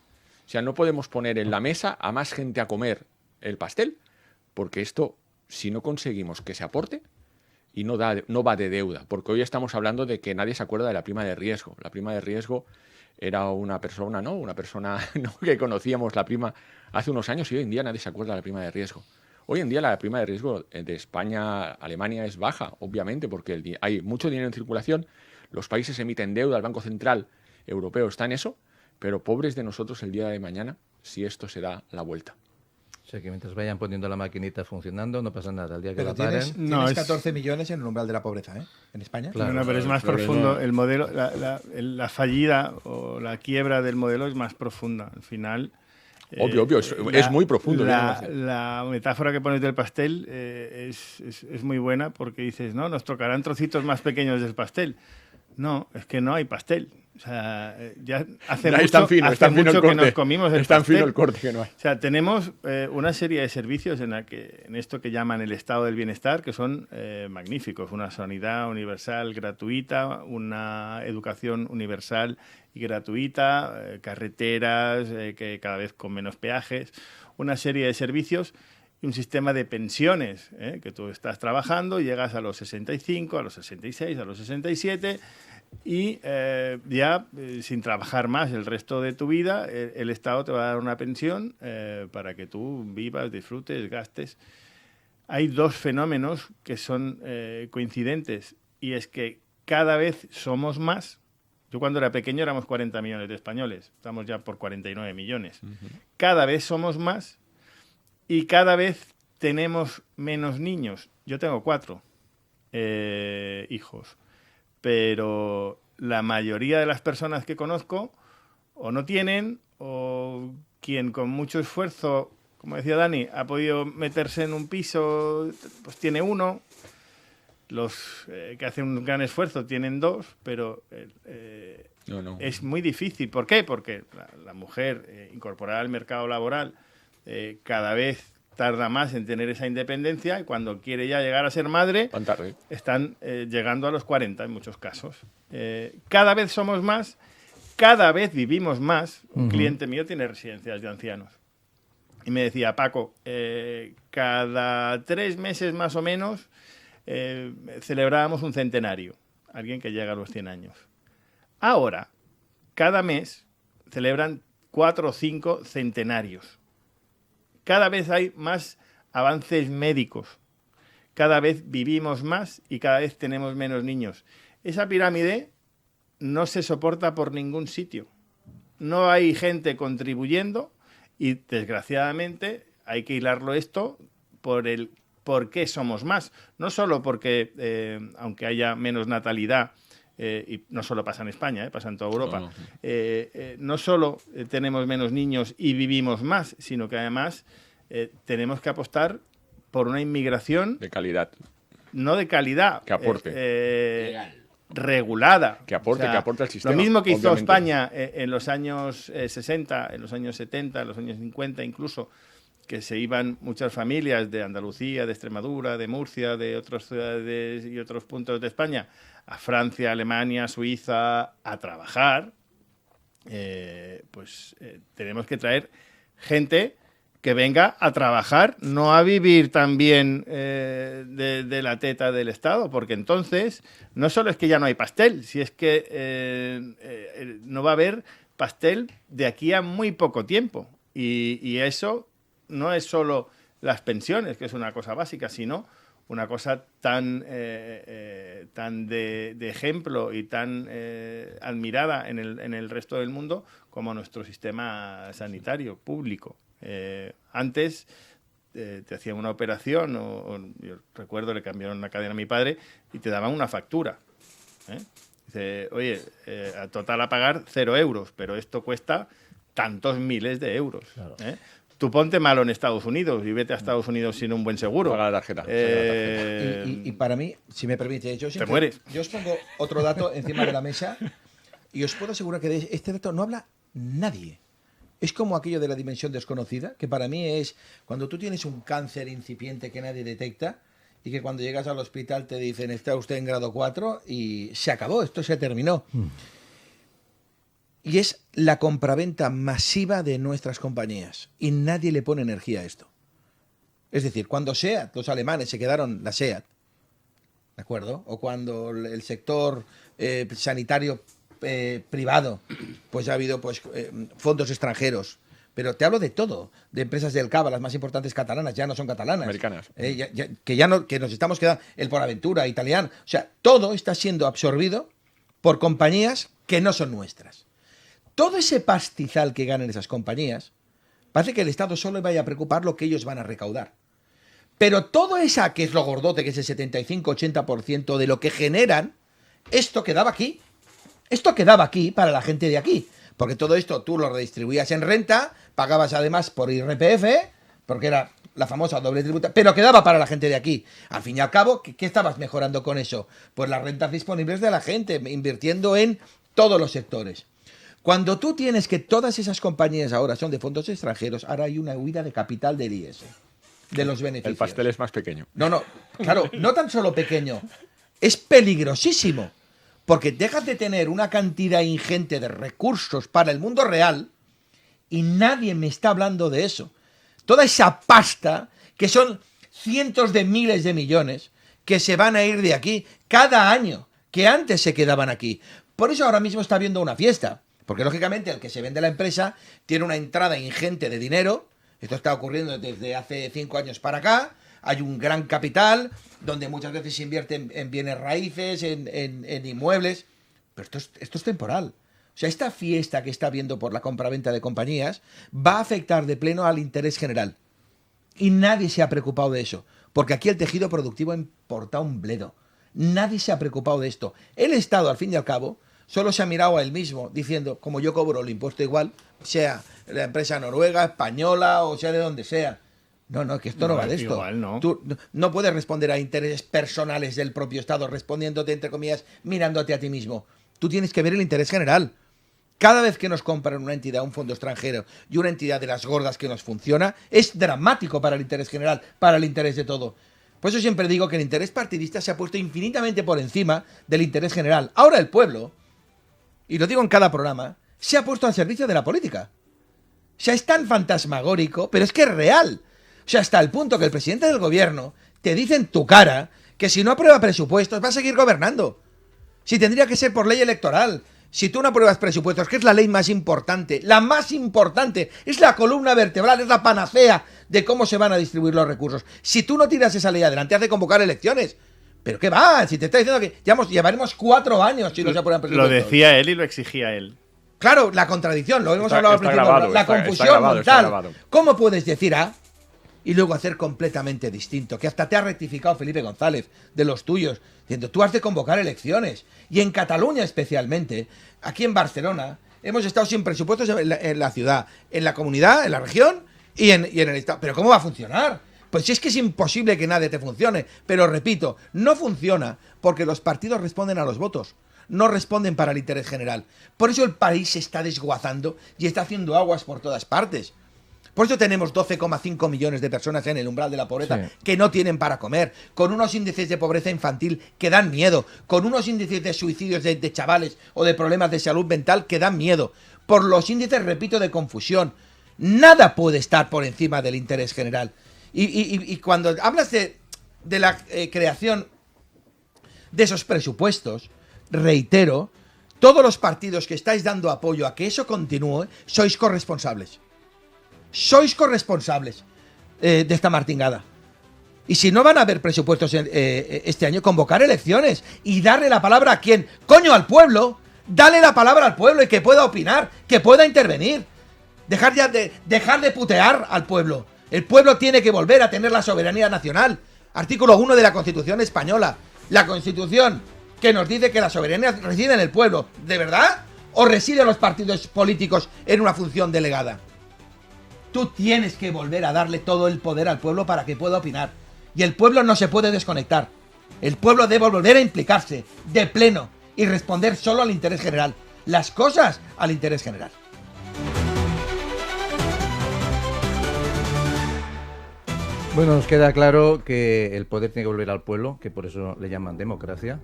O sea, no podemos poner en la mesa a más gente a comer el pastel, porque esto, si no conseguimos que se aporte, y no va de deuda, porque hoy estamos hablando de que nadie se acuerda de la prima de riesgo. La prima de riesgo era una persona, ¿no? Una persona ¿no? que conocíamos la prima hace unos años y hoy en día nadie se acuerda de la prima de riesgo. Hoy en día la prima de riesgo de España, Alemania es baja, obviamente, porque hay mucho dinero en circulación, los países emiten deuda, el Banco Central Europeo está en eso, pero pobres de nosotros el día de mañana si esto se da la vuelta. O sea, que mientras vayan poniendo la maquinita funcionando, no pasa nada. El día que Pero la paren... No, es- 14 millones en el umbral de la pobreza, ¿eh? En España. Claro. No, pero es más Claro, profundo. no. El modelo, la fallida o la quiebra del modelo es más profunda. Al final. Obvio, es muy profundo. La metáfora que pones del pastel es muy buena porque dices, no, nos tocarán trocitos más pequeños del pastel. No, es que no hay pastel. O sea, ya hace Ya mucho, es tan fino, hace es tan fino mucho el que corte. nos comimos el Es tan pastel. fino el corte que no hay. O sea, tenemos una serie de servicios en esto que llaman el estado del bienestar, que son magníficos. Una sanidad universal gratuita, una educación universal y gratuita, carreteras que cada vez con menos peajes, una serie de servicios y un sistema de pensiones, que tú estás trabajando, llegas a los 65, a los 66, a los 67 y sin trabajar más el resto de tu vida, el Estado te va a dar una pensión para que tú vivas, disfrutes, gastes. Hay dos fenómenos que son coincidentes y es que cada vez somos más. Yo cuando era pequeño éramos 40 millones de españoles, estamos ya por 49 millones. Cada vez somos más y cada vez tenemos menos niños. Yo tengo 4 hijos. Pero la mayoría de las personas que conozco o no tienen, o quien con mucho esfuerzo, como decía Dani, ha podido meterse en un piso, pues tiene 1. Los que hacen un gran esfuerzo tienen 2, pero No. es muy difícil. ¿Por qué? Porque la mujer incorporada al mercado laboral cada vez tarda más en tener esa independencia y cuando quiere ya llegar a ser madre, Tan tarde. están llegando a los 40 en muchos casos. Cada vez somos más, cada vez vivimos más. Un cliente mío tiene residencias de ancianos. Y me decía, Paco, cada 3 meses más o menos celebrábamos un centenario. Alguien que llega a los 100 años. Ahora, cada mes celebran 4 o 5 centenarios. Cada vez hay más avances médicos. Cada vez vivimos más y cada vez tenemos menos niños. Esa pirámide no se soporta por ningún sitio. No hay gente contribuyendo y, desgraciadamente, hay que hilarlo esto por qué somos más. No solo porque, aunque haya menos natalidad, y no solo pasa en España, pasa en toda Europa, no solo tenemos menos niños y vivimos más, sino que además tenemos que apostar por una inmigración De calidad. no de calidad, Que aporte. regulada. Que aporte al sistema, Lo mismo que hizo obviamente. España en los años 60, en los años 70, en los años 50 incluso, que se iban muchas familias de Andalucía, de Extremadura, de Murcia, de otras ciudades y otros puntos de España, a Francia, Alemania, Suiza, a trabajar, tenemos que traer gente que venga a trabajar, no a vivir también de la teta del Estado, porque entonces no solo es que ya no hay pastel, si es que no va a haber pastel de aquí a muy poco tiempo. Y eso no es solo las pensiones, que es una cosa básica, sino una cosa tan de ejemplo y tan admirada en el resto del mundo como nuestro sistema sanitario público. Antes te hacían una operación, yo recuerdo, le cambiaron la cadena a mi padre y te daban una factura. Dice, oye, a total a pagar 0 euros, pero esto cuesta tantos miles de euros. Claro. Tú ponte malo en Estados Unidos y vete a Estados Unidos sin un buen seguro. Paga la tarjeta. Y para mí, si me permite, yo mueres. Yo os pongo otro dato encima de la mesa y os puedo asegurar que de este dato no habla nadie. Es como aquello de la dimensión desconocida, que para mí es cuando tú tienes un cáncer incipiente que nadie detecta y que cuando llegas al hospital te dicen está usted en grado 4 y se acabó, esto se terminó. Y es la compraventa masiva de nuestras compañías y nadie le pone energía a esto. Es decir, cuando SEAT, los alemanes se quedaron la SEAT, ¿de acuerdo? O cuando el sector sanitario privado pues ha habido pues fondos extranjeros. Pero te hablo de todo, de empresas del Cava, las más importantes catalanas, ya no son catalanas. Americanas. Que nos estamos quedando, el Bonaventura, italiano. O sea, todo está siendo absorbido por compañías que no son nuestras. Todo ese pastizal que ganan esas compañías, parece que el Estado solo le vaya a preocupar lo que ellos van a recaudar. Pero todo esa, que es lo gordote, que es el 75-80% de lo que generan, esto quedaba aquí. Esto quedaba aquí para la gente de aquí. Porque todo esto tú lo redistribuías en renta, pagabas además por IRPF, porque era la famosa doble tributa, pero quedaba para la gente de aquí. Al fin y al cabo, ¿qué estabas mejorando con eso? Pues las rentas disponibles de la gente, invirtiendo en todos los sectores. Cuando tú tienes que todas esas compañías ahora son de fondos extranjeros, ahora hay una huida de capital del IES, de los beneficios. El pastel es más pequeño. No, claro, no tan solo pequeño, es peligrosísimo. Porque dejas de tener una cantidad ingente de recursos para el mundo real y nadie me está hablando de eso. Toda esa pasta, que son cientos de miles de millones, que se van a ir de aquí cada año, que antes se quedaban aquí. Por eso ahora mismo está habiendo una fiesta. Porque lógicamente el que se vende la empresa tiene una entrada ingente de dinero. Esto está ocurriendo desde hace 5 años para acá. Hay un gran capital donde muchas veces se invierte en bienes raíces, en inmuebles. Pero esto es temporal. O sea, esta fiesta que está habiendo por la compraventa de compañías va a afectar de pleno al interés general. Y nadie se ha preocupado de eso. Porque aquí el tejido productivo ha importado un bledo. Nadie se ha preocupado de esto. El Estado, al fin y al cabo, solo se ha mirado a él mismo diciendo, como yo cobro el impuesto igual, sea la empresa noruega, española o sea de donde sea. No, que esto no va de esto. Igual, no. Tú no puedes responder a intereses personales del propio Estado, respondiéndote, entre comillas, mirándote a ti mismo. Tú tienes que ver el interés general. Cada vez que nos compran una entidad, un fondo extranjero y una entidad de las gordas que nos funciona, es dramático para el interés general, para el interés de todo. Por eso siempre digo que el interés partidista se ha puesto infinitamente por encima del interés general. Ahora el pueblo, y lo digo en cada programa, se ha puesto al servicio de la política. O sea, es tan fantasmagórico, pero es que es real. O sea, hasta el punto que el presidente del gobierno te dice en tu cara que si no aprueba presupuestos va a seguir gobernando. Si tendría que ser por ley electoral. Si tú no apruebas presupuestos, que es la ley más importante, la más importante, es la columna vertebral, es la panacea de cómo se van a distribuir los recursos. Si tú no tiras esa ley adelante, has de convocar elecciones. ¿Pero qué va? Si te está diciendo que llevaremos 4 años si no se aprueban presupuestos. Lo decía él y lo exigía él. Claro, la contradicción, lo hemos hablado al principio, grabado, la está confusión grabado, está mental. grabado. ¿Cómo puedes decir A y luego hacer completamente distinto? Que hasta te ha rectificado Felipe González de los tuyos, diciendo, tú has de convocar elecciones. Y en Cataluña especialmente, aquí en Barcelona, hemos estado sin presupuestos en la ciudad, en la comunidad, en la región y en el Estado. ¿Pero cómo va a funcionar? Pues si es que es imposible que nadie te funcione. Pero repito, no funciona porque los partidos responden a los votos. No responden para el interés general. Por eso el país se está desguazando y está haciendo aguas por todas partes. Por eso tenemos 12,5 millones de personas en el umbral de la pobreza que no tienen para comer, con unos índices de pobreza infantil que dan miedo, con unos índices de suicidios de chavales o de problemas de salud mental que dan miedo, por los índices, repito, de confusión. Nada puede estar por encima del interés general. Y cuando hablas de la creación de esos presupuestos, reitero, todos los partidos que estáis dando apoyo a que eso continúe, sois corresponsables. Sois corresponsables de esta martingada. Y si no van a haber presupuestos este año, convocar elecciones y darle la palabra a quién. ¡Coño, al pueblo! Dale la palabra al pueblo y que pueda opinar, que pueda intervenir. Dejar de putear al pueblo. El pueblo tiene que volver a tener la soberanía nacional. Artículo 1 de la Constitución española. La Constitución que nos dice que la soberanía reside en el pueblo. ¿De verdad? ¿O reside en los partidos políticos en una función delegada? Tú tienes que volver a darle todo el poder al pueblo para que pueda opinar. Y el pueblo no se puede desconectar. El pueblo debe volver a implicarse de pleno y responder solo al interés general. Las cosas al interés general. Bueno, nos queda claro que el poder tiene que volver al pueblo, que por eso le llaman democracia.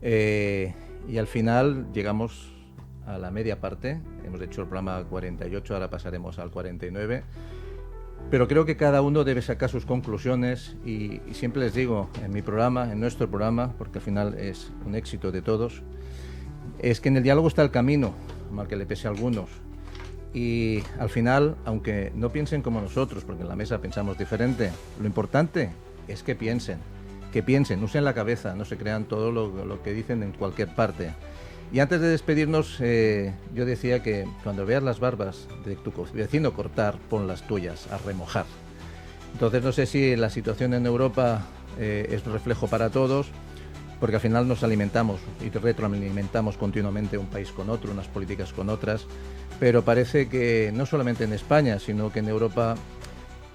Y al final llegamos a la media parte. Hemos hecho el programa 48, ahora pasaremos al 49. Pero creo que cada uno debe sacar sus conclusiones y siempre les digo en mi programa, en nuestro programa, porque al final es un éxito de todos, es que en el diálogo está el camino. mal que le pese a algunos. Y al final, aunque no piensen como nosotros, porque en la mesa pensamos diferente, lo importante es que piensen, usen la cabeza, no se crean todo lo que dicen en cualquier parte. Y antes de despedirnos, yo decía que cuando veas las barbas de tu vecino cortar, pon las tuyas a remojar. Entonces no sé si la situación en Europa es un reflejo para todos, porque al final nos alimentamos y retroalimentamos continuamente un país con otro, unas políticas con otras, pero parece que no solamente en España, sino que en Europa,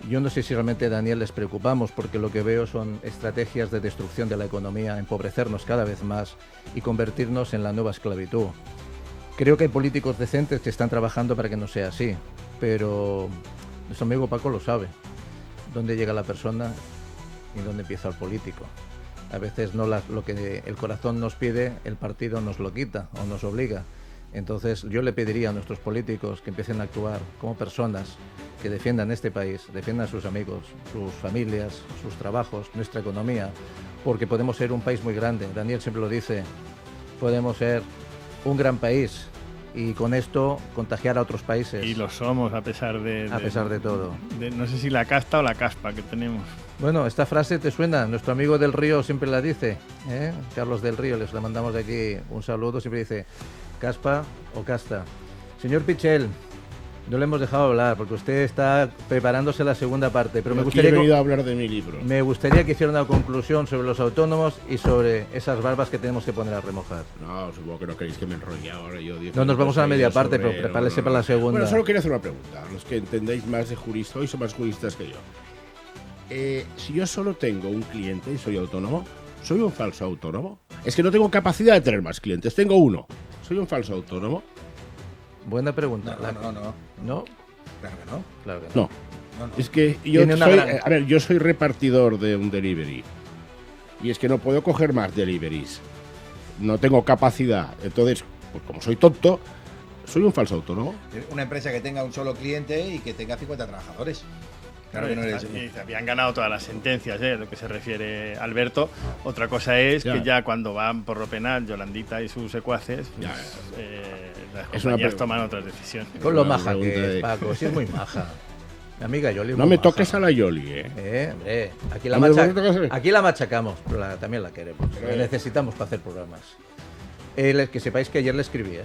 yo no sé si realmente, Daniel, les preocupamos, porque lo que veo son estrategias de destrucción de la economía, empobrecernos cada vez más y convertirnos en la nueva esclavitud. Creo que hay políticos decentes que están trabajando para que no sea así, pero nuestro amigo Paco lo sabe, dónde llega la persona y dónde empieza el político. A veces no lo que el corazón nos pide, el partido nos lo quita o nos obliga. Entonces yo le pediría a nuestros políticos que empiecen a actuar como personas que defiendan este país, defiendan a sus amigos, sus familias, sus trabajos, nuestra economía, porque podemos ser un país muy grande. Daniel siempre lo dice, podemos ser un gran país y con esto contagiar a otros países. Y lo somos a pesar de todo. No sé si la casta o la caspa que tenemos. Bueno, esta frase te suena, nuestro amigo del Río siempre la dice, Carlos del Río, les le mandamos de aquí un saludo, siempre dice caspa o casta. Señor Pichel, no le hemos dejado hablar porque usted está preparándose la segunda parte, pero me gustaría he venido a hablar de mi libro. Me gustaría que hiciera una conclusión sobre los autónomos y sobre esas barbas que tenemos que poner a remojar. No, supongo que no queréis que me enrolle ahora. No, nos vamos a la media parte, pero prepárese para la segunda. Bueno, solo quería hacer una pregunta. Los que entendéis más de jurista, hoy son más juristas que yo. Si yo solo tengo un cliente y soy autónomo, ¿soy un falso autónomo? Es que no tengo capacidad de tener más clientes, tengo uno. ¿Soy un falso autónomo? Buena pregunta. No. Claro que no. Es que yo soy repartidor de un delivery y es que no puedo coger más deliveries. No tengo capacidad. Entonces, pues como soy tonto, soy un falso autónomo. Una empresa que tenga un solo cliente y que tenga 50 trabajadores. Claro que no eres. Y habían ganado todas las sentencias, a lo que se refiere Alberto. Otra cosa es que ya cuando van por lo penal, Yolandita y sus secuaces, las compañías toman otras decisiones. Con lo maja que es, Paco, sí es muy maja. Mi amiga Yoli. No me toques a la Yoli, Hombre, aquí la machacamos, pero también la queremos. La necesitamos para hacer programas. Que sepáis que ayer le escribí,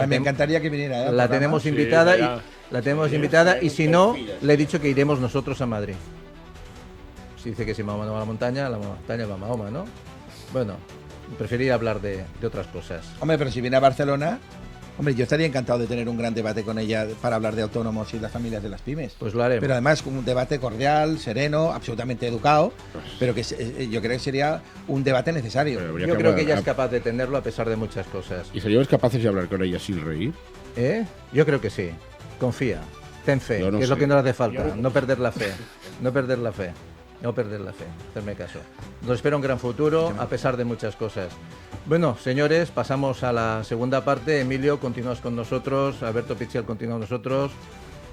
me encantaría que viniera. La tenemos invitada y si no, le he dicho que iremos nosotros a Madrid. Si dice que si Mahoma no va a la montaña va a Mahoma, ¿no? Bueno, prefería hablar de otras cosas. Hombre, pero si viene a Barcelona, yo estaría encantado de tener un gran debate con ella para hablar de autónomos y las familias de las pymes. Pues lo haremos. Pero además un debate cordial, sereno, absolutamente educado, pero que yo creo que sería un debate necesario. Yo creo que ella es capaz de tenerlo a pesar de muchas cosas. ¿Y seríamos capaces de hablar con ella sin reír? Yo creo que sí. Confía, ten fe, que es lo que nos hace falta. No perder la fe, hacerme caso. Nos espera un gran futuro a pesar de muchas cosas. Bueno, señores, pasamos a la segunda parte. Emilio, continúas con nosotros. Alberto Pichel continúa con nosotros.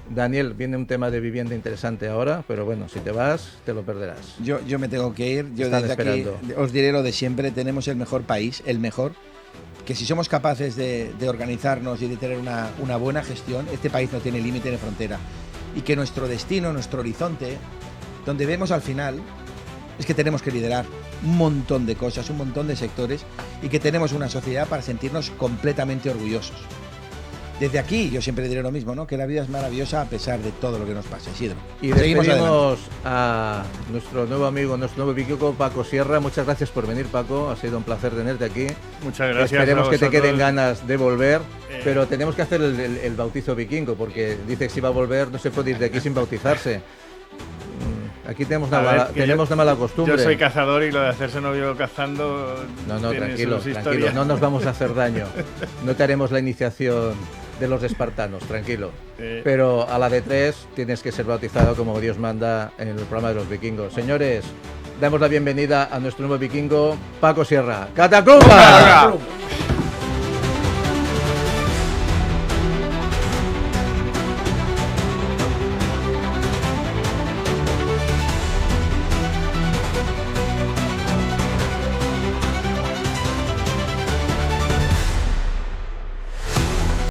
Daniel, viene un tema de vivienda interesante ahora, pero bueno, si te vas, te lo perderás. Yo me tengo que ir. Yo desde aquí os diré lo de siempre. Tenemos el mejor país, el mejor. Que si somos capaces de organizarnos y de tener una buena gestión, este país no tiene límite ni frontera. Y que nuestro destino, nuestro horizonte, donde vemos al final, es que tenemos que liderar un montón de cosas, un montón de sectores, y que tenemos una sociedad para sentirnos completamente orgullosos. Desde aquí yo siempre diré lo mismo, ¿no? Que la vida es maravillosa a pesar de todo lo que nos pasa, Isidro. Y despedimos a nuestro nuevo amigo, nuestro nuevo vikingo, Paco Sierra. Muchas gracias por venir, Paco. Ha sido un placer tenerte aquí. Muchas gracias. Esperemos que te queden ganas de volver, pero tenemos que hacer el bautizo vikingo, porque dice que si va a volver no se puede ir de aquí sin bautizarse. Aquí tenemos una mala costumbre. Yo soy cazador y lo de hacerse novio cazando. No, tranquilo, no nos vamos a hacer daño. No te haremos la iniciación de los espartanos, tranquilo. Pero a la de 3 tienes que ser bautizado como Dios manda en el programa de los vikingos. Señores, damos la bienvenida a nuestro nuevo vikingo, Paco Sierra. ¡Catacumba!